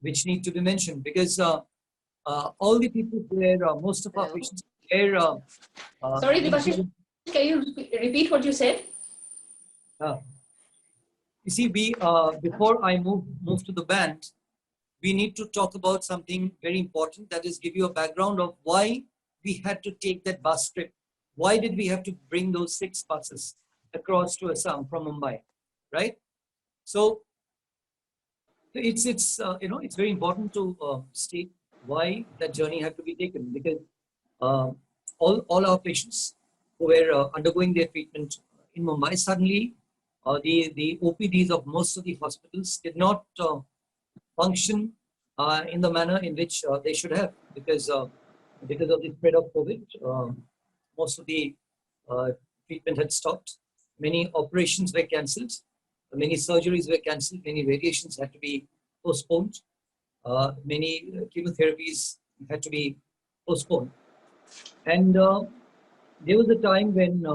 which need to be mentioned, because all the people there, most of our Hello. patients there, Sorry, Devashish, including, can you repeat what you said? uh, you see, before I move to the band, we need to talk about something very important, that is give you a background of why we had to take that bus trip. Why did we have to bring those 6 buses across to Assam from Mumbai, right? So it's very important to state why that journey had to be taken, because uh, all our patients who were undergoing their treatment in Mumbai, suddenly the OPDs of most of the hospitals did not function in the manner in which they should have, because of the spread of COVID. Most of the uh, treatment had stopped. Many operations were cancelled. Many surgeries were cancelled. Many radiations had to be postponed. Many chemotherapies had to be postponed. And there was a time when,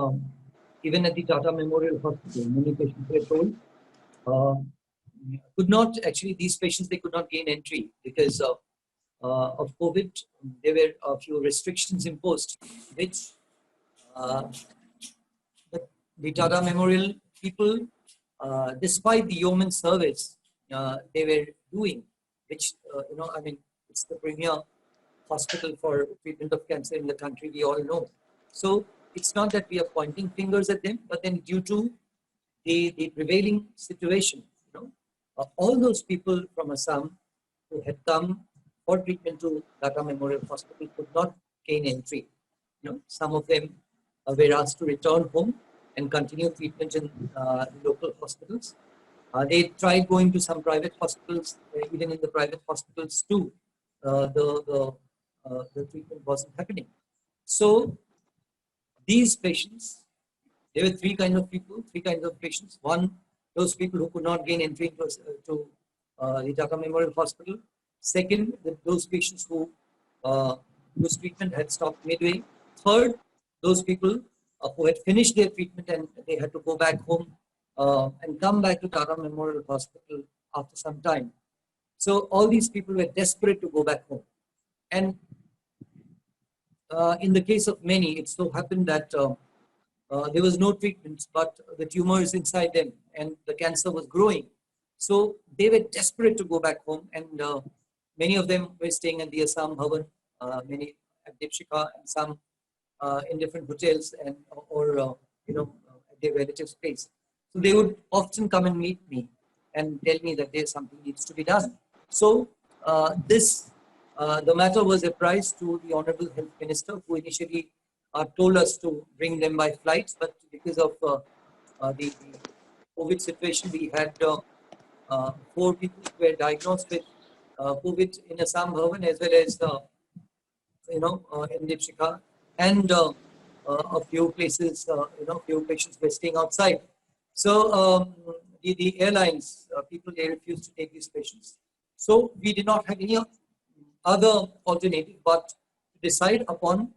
even at the Tata Memorial Hospital, many patients were told uh, could not actually, these patients, they could not gain entry because of COVID. There were a few restrictions imposed, which uh, the, the Tata Memorial people, despite the yeoman service they were doing, which I mean, it's the premier hospital for treatment of cancer in the country, we all know. So it's not that we are pointing fingers at them, but then due to the prevailing situation, all those people from Assam who had come for treatment to Tata Memorial Hospital could not gain entry. Some of them were asked to return home and continue treatment in local hospitals. They tried going to some private hospitals. Even in the private hospitals too, the treatment wasn't happening. So these patients, there were three kinds of patients. One, those people who could not gain entry to the Dhaka Memorial Hospital. Second, those patients whose treatment had stopped midway. Third, those people who had finished their treatment and they had to go back home and come back to Tata Memorial Hospital after some time. So all these people were desperate to go back home. And in the case of many, it so happened that there was no treatment, but the tumors inside them and the cancer was growing. So they were desperate to go back home, and many of them were staying at the Assam Bhavan, many at Deepshikha, and some in different hotels and or at their relatives' place. So they would often come and meet me and tell me that there's something needs to be done. So the matter was apprised to the Honorable Health Minister, who initially told us to bring them by flights, but because of the COVID situation, we had 4 people who were diagnosed with COVID in Assam Bhavan, as well as in Deepshikha, and a few places, few patients were staying outside. So the airlines, people, they refused to take these patients. So we did not have any other alternative but to decide upon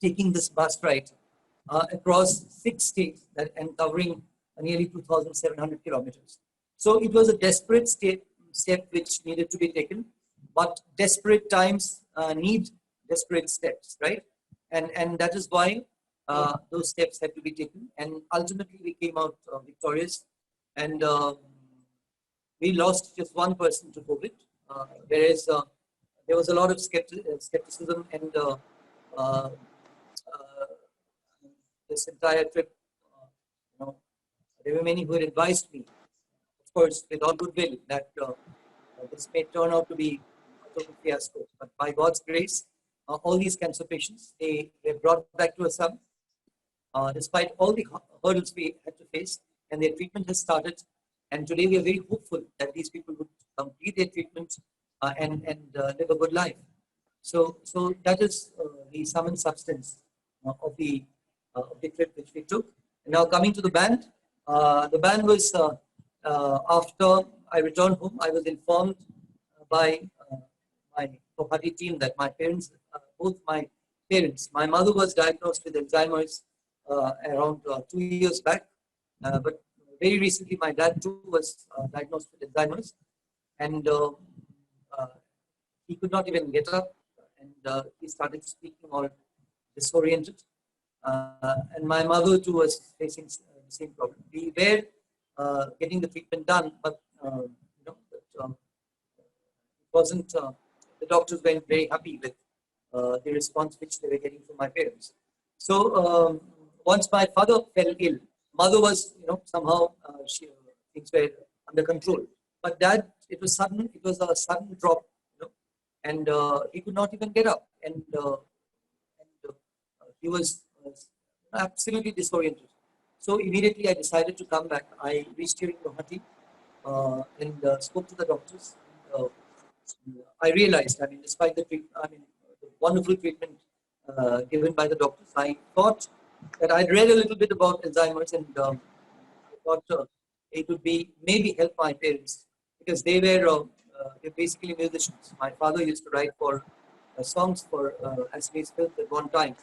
taking this bus ride across 6 states and covering nearly 2,700 kilometers. So it was a desperate step which needed to be taken, but desperate times need desperate steps, right? And that is why those steps had to be taken. And ultimately, we came out victorious. And we lost just one person to COVID, whereas there was a lot of skepticism and uh, this entire trip, there were many who had advised me course, with all goodwill, that this may turn out to be a total fiasco. But by God's grace, all these cancer patients, they were brought back to Assam, despite all the hurdles we had to face, and their treatment has started. And today we are very hopeful that these people would complete their treatment and live a good life. So that is the sum and substance of the trip which we took. And now coming to the band was after I returned home, I was informed by my Kohati team that my parents, both my parents, my mother was diagnosed with Alzheimer's around 2 years back, but very recently my dad too was diagnosed with Alzheimer's, and uh, he could not even get up, and he started speaking all disoriented. And my mother too was facing the same problem. We were getting the treatment done, but it wasn't. The doctors weren't very happy with the response which they were getting from my parents. So once my father fell ill, mother was somehow things were under control. But dad, it was sudden. It was a sudden drop, and he could not even get up, and he was absolutely disoriented. So immediately I decided to come back. I reached here in Guwahati and spoke to the doctors. Uh, I realized, despite the wonderful treatment given by the doctors, I thought that I'd read a little bit about Alzheimer's, and I thought it would be maybe help my parents, because they're basically musicians. My father used to write for songs for Assamese films at one time,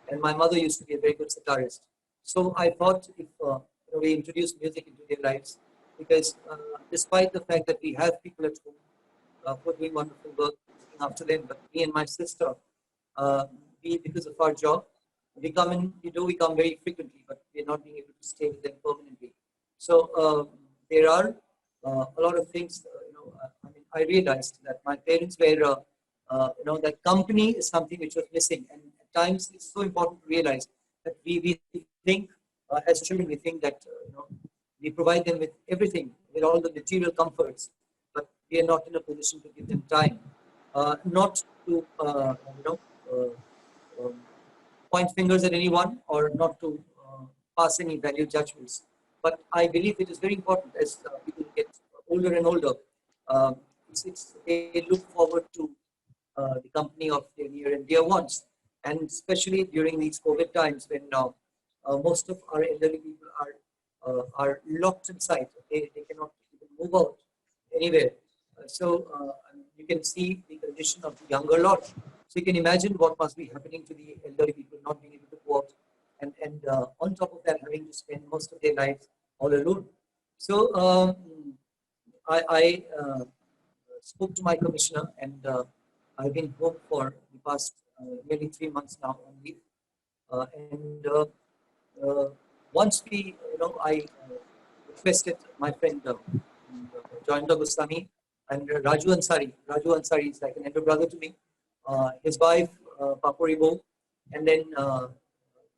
and my mother used to be a very good guitarist. So I thought if we introduce music into their lives, because despite the fact that we have people at home who are doing wonderful work looking after them, but me and my sister, because of our job, we come very frequently, but we're not being able to stay with them permanently. So there are a lot of things. I realized that my parents were, that company is something which was missing, and at times it's so important to realize that we think as children, we think that we provide them with everything, with all the material comforts, but we are not in a position to give them time, not to um, point fingers at anyone, or not to pass any value judgments. But I believe it is very important as people get older and older. Um, they look forward to the company of their near and dear ones, and especially during these COVID times when most of our elderly people are locked inside. They cannot even move out anywhere. So you can see the condition of the younger lot. So you can imagine what must be happening to the elderly people not being able to go out, and on top of that, having to spend most of their lives all alone. So I spoke to my commissioner, and I've been home for the past nearly 3 months now on leave. And uh, once I requested my friend Joinda Goswami and Raju Ansari. Raju Ansari is like an elder brother to me. His wife, Papuri Bo, and then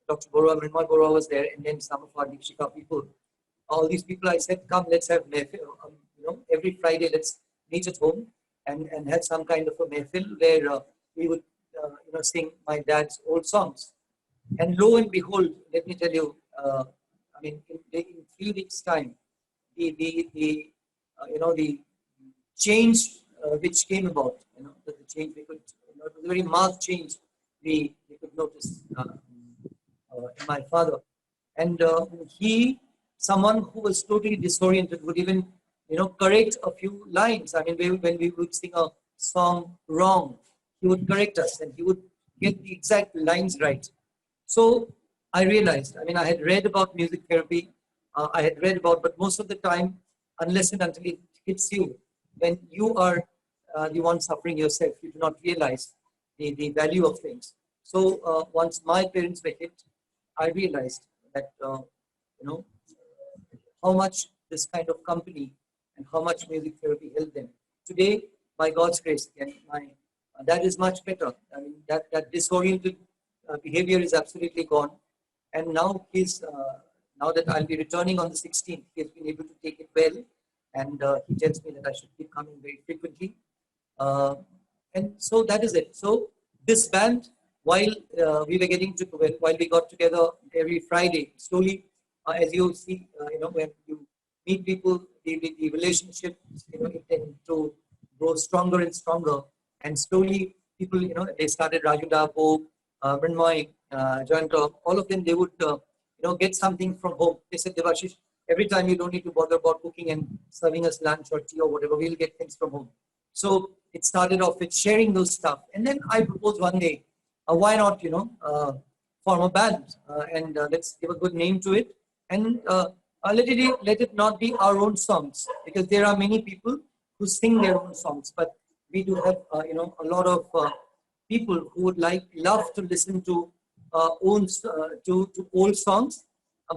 Dr. Borua, Mrinmoy Borua was there, and then some of our Deepshikha people. All these people, I said, come, let's have mehfil. Every Friday, let's meet at home and have some kind of a mehfil where we would, sing my dad's old songs. And lo and behold, let me tell you, in 3 weeks' time, the change which came about, the change we could, it was a very marked change we could notice in my father. And someone who was totally disoriented, would even, correct a few lines. When we would sing a song wrong, he would correct us, and he would get the exact lines right. So I realized, I had read about music therapy, I had read about, but most of the time, unless and until it hits you, when you are the one suffering yourself, you do not realize the value of things. So once my parents were hit, I realized that, how much this kind of company and how much music therapy helped them. Today, by God's grace, again, that is much better. That disoriented behavior is absolutely gone. And now now that I'll be returning on the 16th, he's been able to take it well. and he tells me that I should keep coming very frequently. Uh, and so that is it. So this band, while we were getting to, while we got together every Friday, slowly, as you see, when you meet people, the relationship, it tends to grow stronger and stronger. And slowly, people, they started Rajuda, Bo, Mrinmoy, Joyanto, all of them, they would, get something from home. They said, Devashish, every time you don't need to bother about cooking and serving us lunch or tea or whatever, we'll get things from home. So it started off with sharing those stuff. And then I proposed one day, why not, form a band and let's give a good name to it. And let it not be our own songs, because there are many people who sing their own songs, but we do have, a lot of people who would love to listen to to old songs,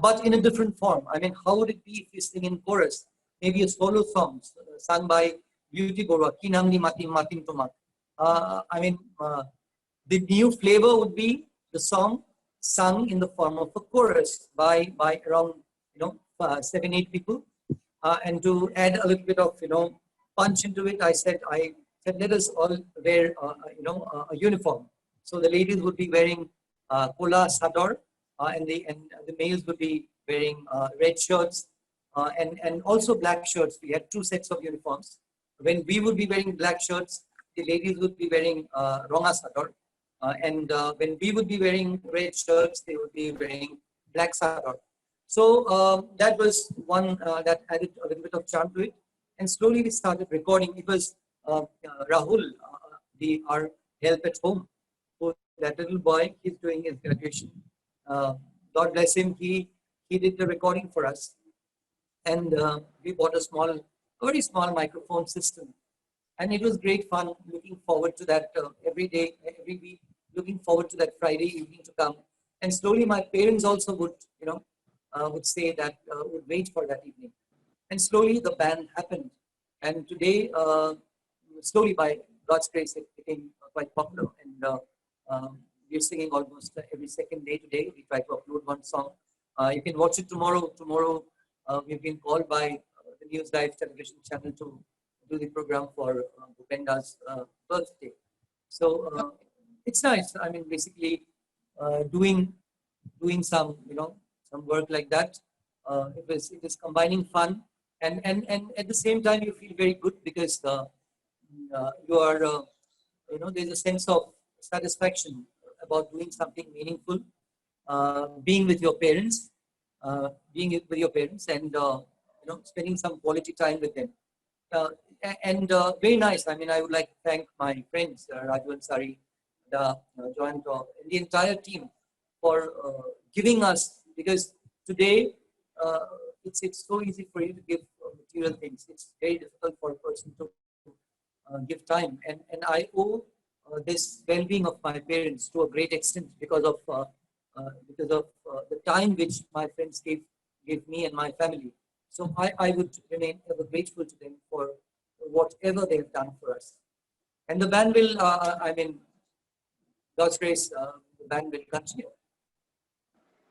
but in a different form. I mean, how would it be if we sing in chorus? Maybe a solo song sung by Beauty Borwa, Kinamni Matim Matim Tomak. The new flavor would be the song sung in the form of a chorus by around 7-8 people, and to add a little bit of punch into it, I said let us all wear a uniform. So the ladies would be wearing kola sador, and the males would be wearing red shirts and also black shirts. We had 2 sets of uniforms. When we would be wearing black shirts, the ladies would be wearing ronga sador. And when we would be wearing red shirts, they would be wearing black sador. So that was one that added a little bit of charm to it. And slowly we started recording. It was Rahul, our help at home. So that little boy, he's doing his graduation. God bless him. He did the recording for us. And we bought a very small microphone system. And it was great fun, looking forward to that every day, every week, looking forward to that Friday evening to come. And slowly my parents also would, would say that, would wait for that evening. And slowly the band happened. And today, slowly by God's grace, it became quite popular. And we're singing almost every second day today. We try to upload one song. You can watch it tomorrow. Tomorrow, we've been called by the News Live television channel to do the program for Bhupenda's birthday. So it's nice. I mean, basically doing some some work like that. It is combining fun and at the same time you feel very good, because you are there's a sense of satisfaction about doing something meaningful, being with your parents, and spending some quality time with them. And very nice. I mean, I would like to thank my friends, Raju and Sari, the joint, and the entire team for giving us, because today it's so easy for you to give material things. It's very difficult for a person to give time. And I owe this well-being of my parents to a great extent because of the time which my friends gave me and my family. So I would remain ever grateful to them for whatever they have done for us. And the band will, God's grace, the band will continue.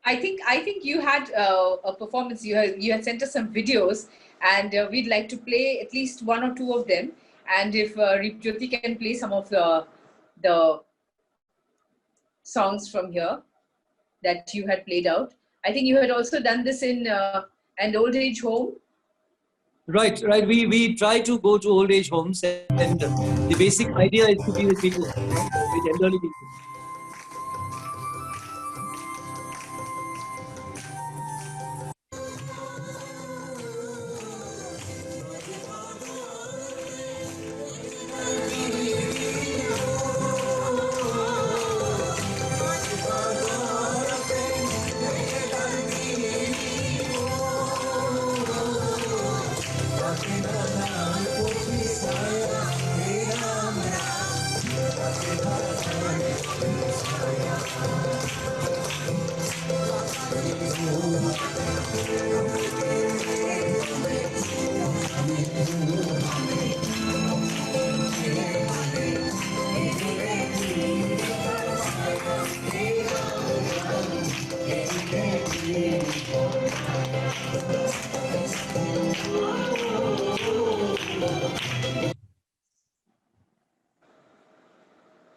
I think you had a performance. You had sent us some videos, and we'd like to play at least 1 or 2 of them. And if Jyoti can play some of the songs from here that you had played out. I think you had also done this in an old age home. Right. We try to go to old age homes, and the basic idea is to be with people, with elderly people.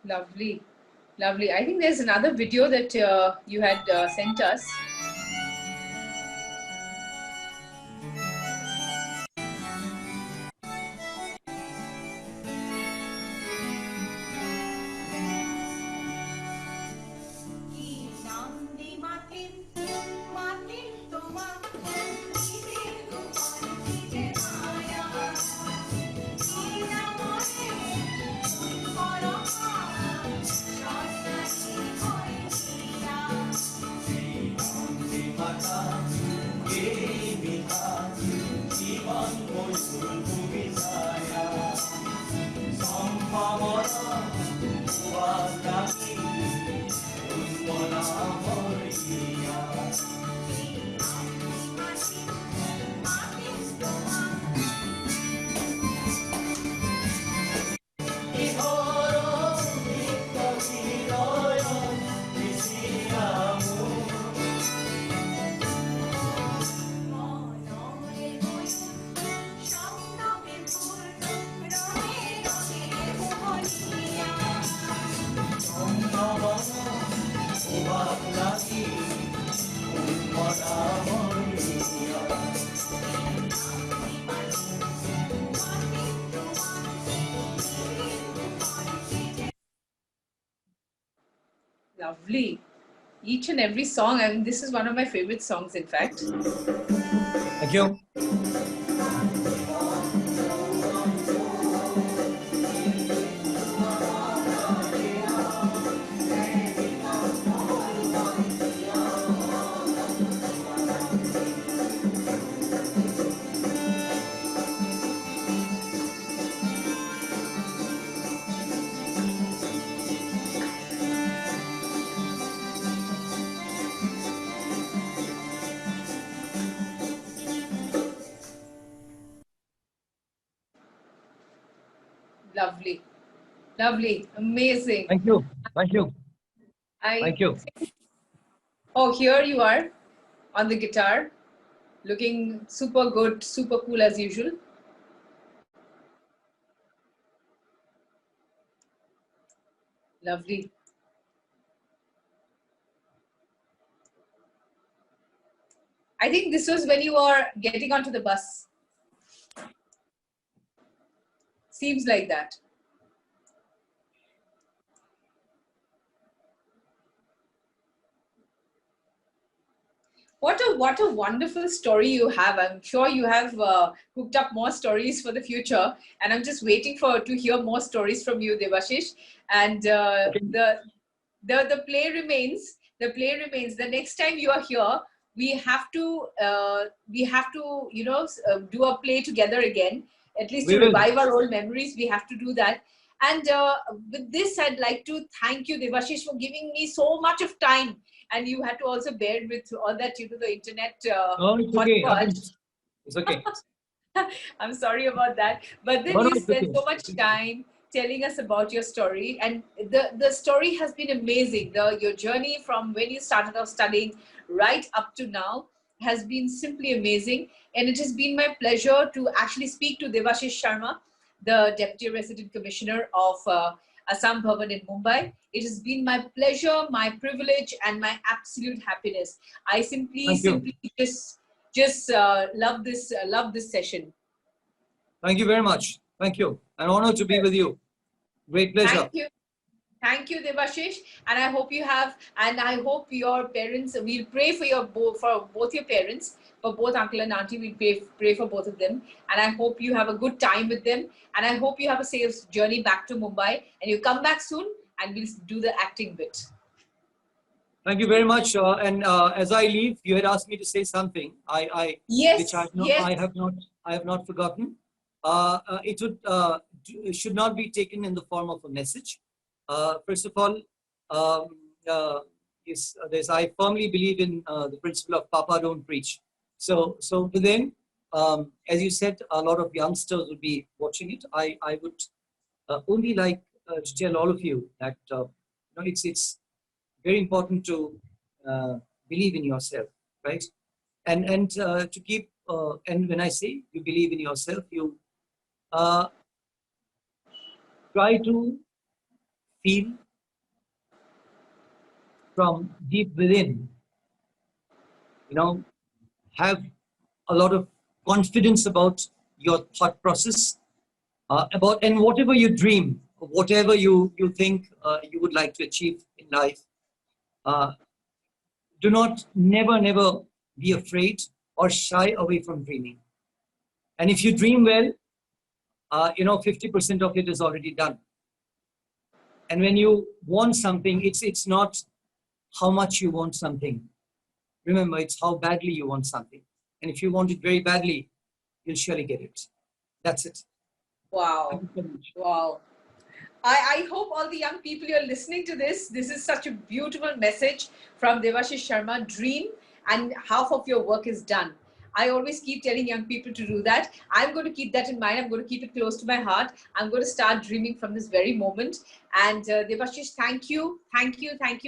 Lovely, lovely. I think there's another video that you had sent us. Lovely. Each and every song. I mean, this is one of my favorite songs, in fact. Thank you. Lovely, lovely, amazing. Thank you. Thank you. I Thank you. Oh, here you are on the guitar, looking super good, super cool as usual. Lovely. I think this was when you were getting onto the bus. Seems like that. What a wonderful story you have. I'm sure you have hooked up more stories for the future, and I'm just waiting for to hear more stories from you, Devashish. And Okay. the play remains. The play remains. The next time you are here, we have to do a play together again. At least We to will. revive our old memories, we have to do that. And with this, I'd like to thank you, Devashish, for giving me so much of time. And you had to also bear with all that the internet No, it's okay. hodgepodge. It's okay. I'm sorry about that. But then No, no, you it's spent okay. so much time telling us about your story, and the story has been amazing. Your journey from when you started off studying right up to now has been simply amazing, and it has been my pleasure to actually speak to Devashish Sharma, the Deputy Resident Commissioner of Assam Bhavan in Mumbai. It has been my pleasure, my privilege, and my absolute happiness. I Thank you. simply just love this session. Thank you very much. Thank you. An honor to be with you. Great pleasure. Thank you, Devashish, and I hope you have, and I hope your parents. We'll pray for for both your parents, for both uncle and auntie. We'll pray for both of them, and I hope you have a good time with them, and I hope you have a safe journey back to Mumbai, and you come back soon, and we'll do the acting bit. Thank you very much. And as I leave, you had asked me to say something. Which Yes. I have not forgotten. It should not be taken in the form of a message. First of all, um, I firmly believe in the principle of Papa don't preach. So within, as you said, a lot of youngsters will be watching it. I would only like to tell all of you that it's very important to believe in yourself, right? And to keep and when I say you believe in yourself, you uh, try to feel from deep within, have a lot of confidence about your thought process, and whatever you dream, whatever you think you would like to achieve in life. Uh, do not never be afraid or shy away from dreaming. And if you dream well, 50% of it is already done. And when you want something, it's not how much you want something. Remember, it's how badly you want something. And if you want it very badly, you'll surely get it. That's it. Wow. Thank you so much. Wow. I hope all the young people you're listening to this is such a beautiful message from Devashish Sharma. Dream, and half of your work is done. I always keep telling young people to do that. I'm going to keep that in mind. I'm going to keep it close to my heart. I'm going to start dreaming from this very moment. And Devashish, thank you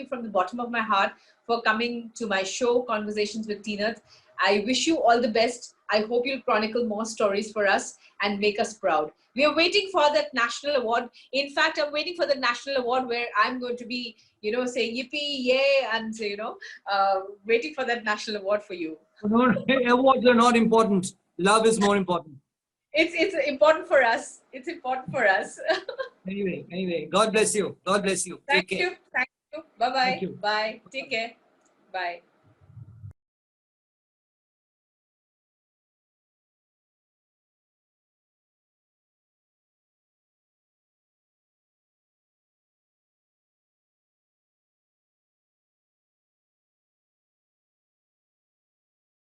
from the bottom of my heart for coming to my show, Conversations with Tinat. I wish you all the best. I hope you'll chronicle more stories for us and make us proud. We are waiting for that national award. In fact, I'm waiting for the national award where I'm going to be, saying yippee, yay, and, waiting for that national award for you. No, awards are not important. Love is more important. It's important for us. It's important for us. Anyway, God bless you. God bless you. Thank Take care. you. Thank you. Bye-bye. Thank you. Bye. Take care. Bye.